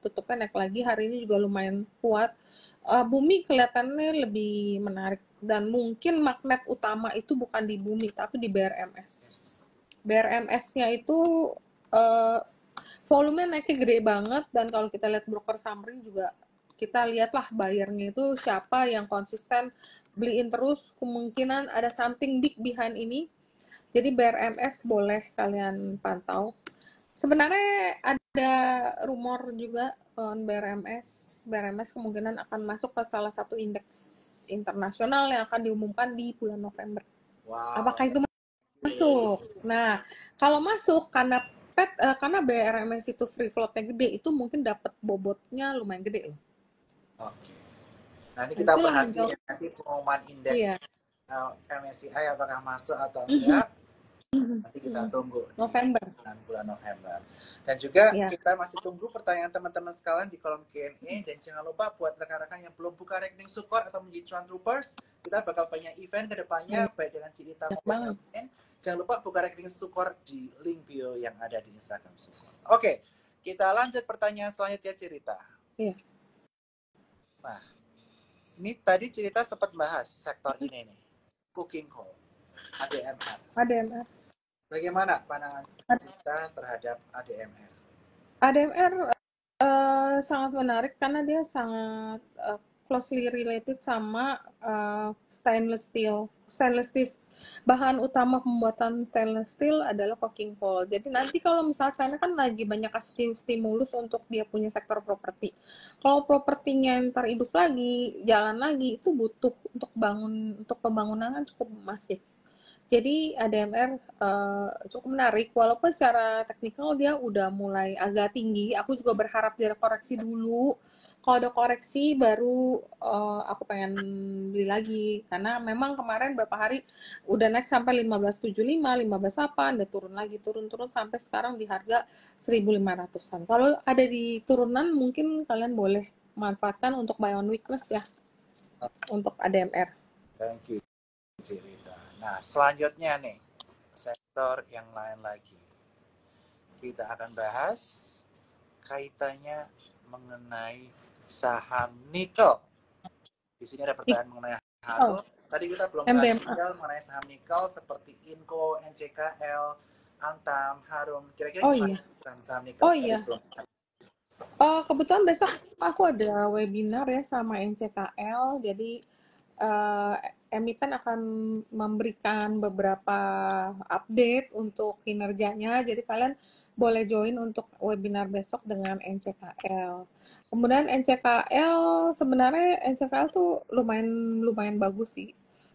tutupnya naik lagi. Hari ini juga lumayan kuat. Bumi kelihatannya lebih menarik dan mungkin magnet utama itu bukan di Bumi tapi di BRMS. BRMS-nya itu uh, volume naiknya gede banget, dan kalau kita lihat broker summary juga kita lihatlah bayarnya itu siapa yang konsisten beliin terus, kemungkinan ada something big behind ini. Jadi BRMS boleh kalian pantau. Sebenarnya ada rumor juga BRMS kemungkinan akan masuk ke salah satu indeks internasional yang akan diumumkan di bulan November. Wow. Apakah itu masuk? Nah, kalau masuk karena BRMS itu free floatnya gede, itu mungkin dapat bobotnya lumayan gede loh. Oke. Nanti Nah, kita itulah yang perhatiin jauh. ya, nanti pengumuman Iya. indeks MSCI apakah masuk atau enggak. Nanti kita tunggu di November. bulan November. Dan juga Ya. kita masih tunggu pertanyaan teman-teman sekalian di kolom Q&A. Dan jangan lupa buat rekan-rekan yang belum buka rekening Sukor atau menjadi cuan troopers, kita bakal banyak event ke depannya, baik dengan cerita Banyak maupun banget. lain. Jangan lupa buka rekening Sukor di link bio yang ada di Instagram Sukor. Oke, kita lanjut pertanyaan selanjutnya, cerita. Iya. Nah, ini tadi cerita sempat bahas sektor ini nih, cooking coal, ADMR. ADMR. Bagaimana pandangan kita terhadap ADMR? ADMR sangat menarik karena dia sangat closely related sama stainless steel. Bahan utama pembuatan stainless steel adalah coking coal. Jadi nanti kalau misalnya China kan lagi banyak kasih stimulus untuk dia punya sektor properti. Kalau propertinya ntar hidup lagi, jalan lagi, itu butuh untuk pembangunan kan cukup masif. Jadi ADMR cukup menarik, walaupun secara teknikal dia udah mulai agak tinggi. Aku juga berharap dia koreksi dulu. Kalau ada koreksi baru aku pengen beli lagi. Karena memang kemarin beberapa hari udah naik sampai 1575, 15.8, udah turun lagi, turun-turun sampai sekarang di harga 1.500-an. Kalau ada di turunan mungkin kalian boleh manfaatkan untuk buy on weakness ya, untuk ADMR. Thank you, cerita. Nah, selanjutnya nih, sektor yang lain lagi. Kita akan bahas kaitannya mengenai saham nikel. Di sini ada pertanyaan mengenai hal. Tadi kita belum bahas detail mengenai saham nikel seperti Inco, NCKL, Antam, Harum. Kira-kira gimana saham nikel? Oh iya. Belum. Kebetulan besok aku ada webinar ya sama NCKL, jadi eh, emiten akan memberikan beberapa update untuk kinerjanya, jadi kalian boleh join untuk webinar besok dengan NCKL. Kemudian NCKL, sebenarnya NCKL tuh lumayan lumayan bagus sih.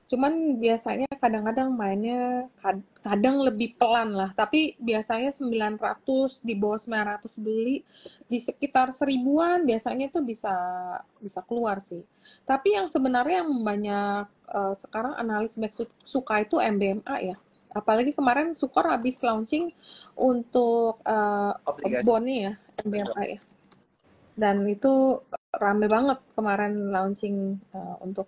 Cuman biasanya kadang-kadang mainnya kadang lebih pelan lah, tapi biasanya 900 di bawah 900 beli di sekitar seribuan biasanya itu bisa bisa keluar sih. Tapi yang sebenarnya yang banyak sekarang analis back suka itu MBMA ya. Apalagi kemarin Sukor habis launching untuk Obligasi. bondnya ya MBMA ya. Dan itu rame banget kemarin launching untuk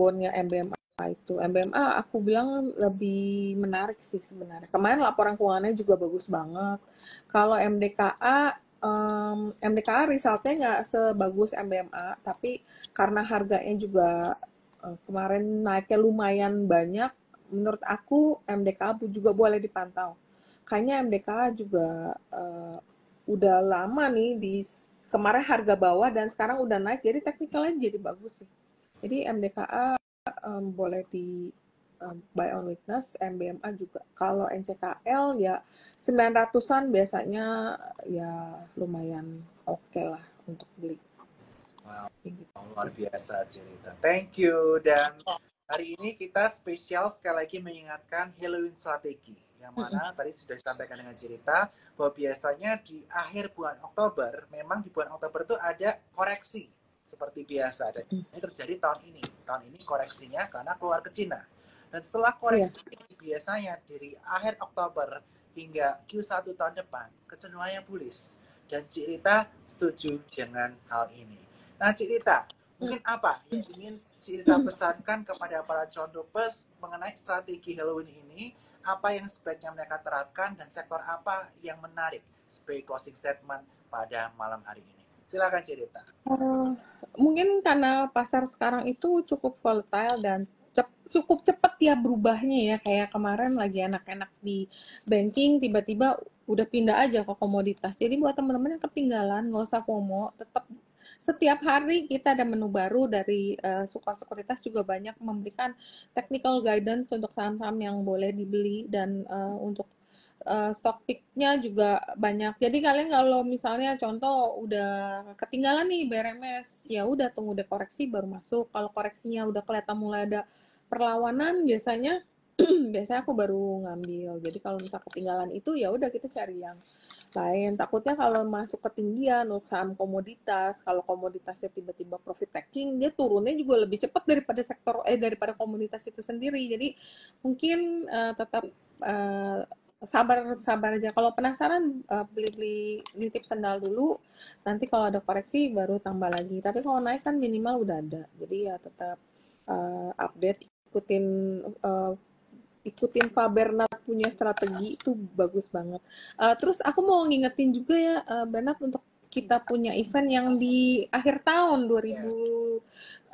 bondnya MBMA itu. MBMA aku bilang lebih menarik sih sebenarnya. Kemarin laporan keuangannya juga bagus banget. Kalau MDKA MDKA resultnya nggak sebagus MBMA, tapi karena harganya juga kemarin naiknya lumayan banyak, menurut aku MDKA juga boleh dipantau. Kayaknya MDKA juga udah lama nih di kemarin harga bawah dan sekarang udah naik, jadi teknikalnya jadi bagus sih. Jadi MDKA boleh di buy on weakness, MBMA juga. Kalau NCKL ya 900-an biasanya ya lumayan oke lah untuk beli. Wow, Gitu. luar biasa cerita. Thank you. Dan hari ini kita spesial sekali lagi mengingatkan Halloween strategi. Yang mana tadi sudah disampaikan dengan cerita bahwa biasanya di akhir bulan Oktober, memang di bulan Oktober itu ada koreksi seperti biasa. Dan ini terjadi tahun ini. Tahun ini koreksinya karena keluar ke Cina. Dan setelah Iya. koreksi ini biasanya dari akhir Oktober hingga Q1 tahun depan kecenderungannya bullish. Dan Cirita setuju dengan hal ini. Nah, Cik Rita, mungkin apa yang ingin Cik Rita pesankan kepada para condopers mengenai strategi Halloween ini? Apa yang sebaiknya mereka terapkan dan sektor apa yang menarik sebagai closing statement pada malam hari ini? Silakan Cik Rita. Mungkin karena pasar sekarang itu cukup volatile dan cukup cepat ya berubahnya ya, kayak kemarin lagi enak-enak di banking tiba-tiba udah pindah aja ke komoditas. Jadi buat teman-teman yang ketinggalan nggak usah FOMO, tetap setiap hari kita ada menu baru dari Sukor Sekuritas juga banyak memberikan technical guidance untuk saham-saham yang boleh dibeli dan untuk stock pick-nya juga banyak. Jadi kalian kalau misalnya contoh udah ketinggalan nih BRMS, ya udah tunggu deh koreksi baru masuk. Kalau koreksinya udah kelihatan mulai ada perlawanan, biasanya biasanya aku baru ngambil. Jadi kalau misal ketinggalan itu ya udah kita cari yang lain. Takutnya kalau masuk ketinggian untuk saham komoditas, kalau komoditasnya tiba-tiba profit taking, dia turunnya juga lebih cepat daripada daripada komoditas itu sendiri. Jadi mungkin tetap sabar sabar aja. Kalau penasaran beli-beli nitip sendal dulu. Nanti kalau ada koreksi baru tambah lagi. Tapi kalau naik kan minimal udah ada. Jadi ya tetap update, uh, ikutin Pak Bernard punya strategi itu bagus banget. Terus aku mau ngingetin juga ya Bernard untuk kita punya event yang di akhir tahun Ya.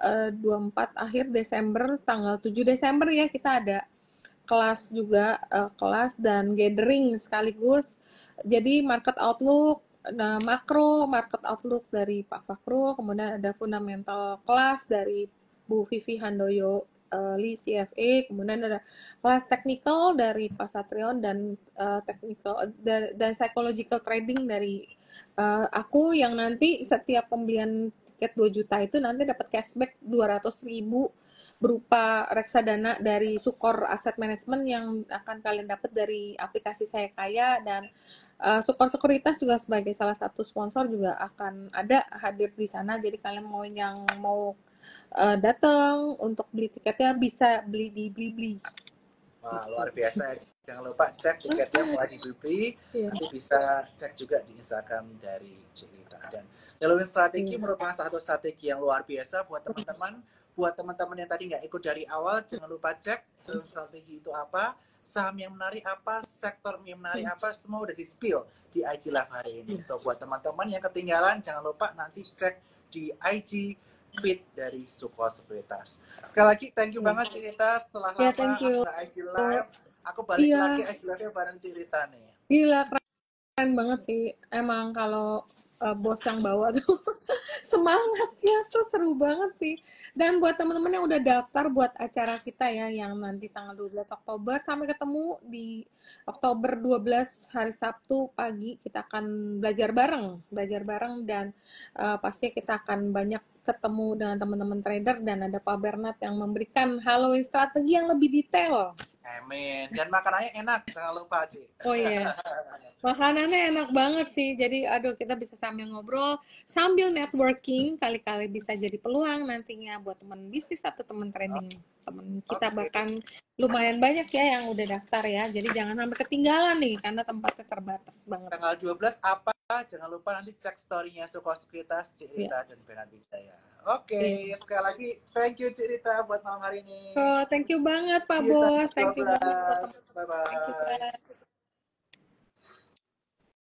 2024 akhir Desember tanggal 7 Desember ya kita ada kelas juga kelas dan gathering sekaligus. Jadi market outlook, nah, market outlook dari Pak Fakrul, kemudian ada fundamental kelas dari Bu Vivi Handoyo Lee CFA, kemudian ada kelas technical dari Pak Satrion dan technical dan psychological trading dari aku yang nanti setiap pembelian tiket 2 juta itu nanti dapat cashback 200.000 berupa reksadana dari Sukor Asset Management yang akan kalian dapat dari aplikasi Saya Kaya dan Sukor Sekuritas juga sebagai salah satu sponsor juga akan ada hadir di sana. Jadi kalian mau datang untuk beli tiketnya bisa beli di Blibli. Wah, Gitu. luar biasa. Jangan lupa cek tiketnya mulai di Beli. Iya. Nanti bisa cek juga di Instagram dari Cerita. Dan Halloween strategi Iya. merupakan satu strategi yang luar biasa buat teman-teman. Buat teman-teman yang tadi nggak ikut dari awal, jangan lupa cek Halloween strategi itu apa, saham yang menarik apa, sektor yang menarik apa, semua udah di-spill di IG Live hari ini. So, buat teman-teman yang ketinggalan, jangan lupa nanti cek di IG feed dari Sukor Sekuritas. Sekali lagi thank you banget Cerita, setelah Ya, lama thank aku you. nggak IG live, aku balik lagi Iya, IG live bareng Cerita nih. gila keren banget sih. Emang kalau bos yang bawa tuh. Semangatnya tuh seru banget sih. Dan buat teman-teman yang udah daftar buat acara kita ya, yang nanti tanggal 12 Oktober, sampai ketemu di Oktober 12 hari Sabtu pagi, kita akan belajar bareng dan pasti kita akan banyak ketemu dengan teman-teman trader dan ada Pak Bernard yang memberikan Halloween strategi yang lebih detail. Amin. Dan makanannya enak, jangan lupa, Ci. Oh iya, makanannya enak banget sih. Jadi, aduh, kita bisa sambil ngobrol, sambil networking, kali-kali bisa jadi peluang nantinya buat teman bisnis atau teman trading. Teman kita Oke. bahkan lumayan banyak ya yang udah daftar ya. Jadi jangan sampai ketinggalan nih, karena tempatnya terbatas banget. Tanggal 12 apa? Jangan lupa nanti cek story-nya Sukosukitas, Cik Ya, Rita dan Benar Wijaya. Oke, iya. sekali lagi thank you Cik Rita buat malam hari ini. Oh, thank you banget Pak See you Bos. tanggal Thank you banget buat 12. teman-teman. Thank you, Bye-bye. bye.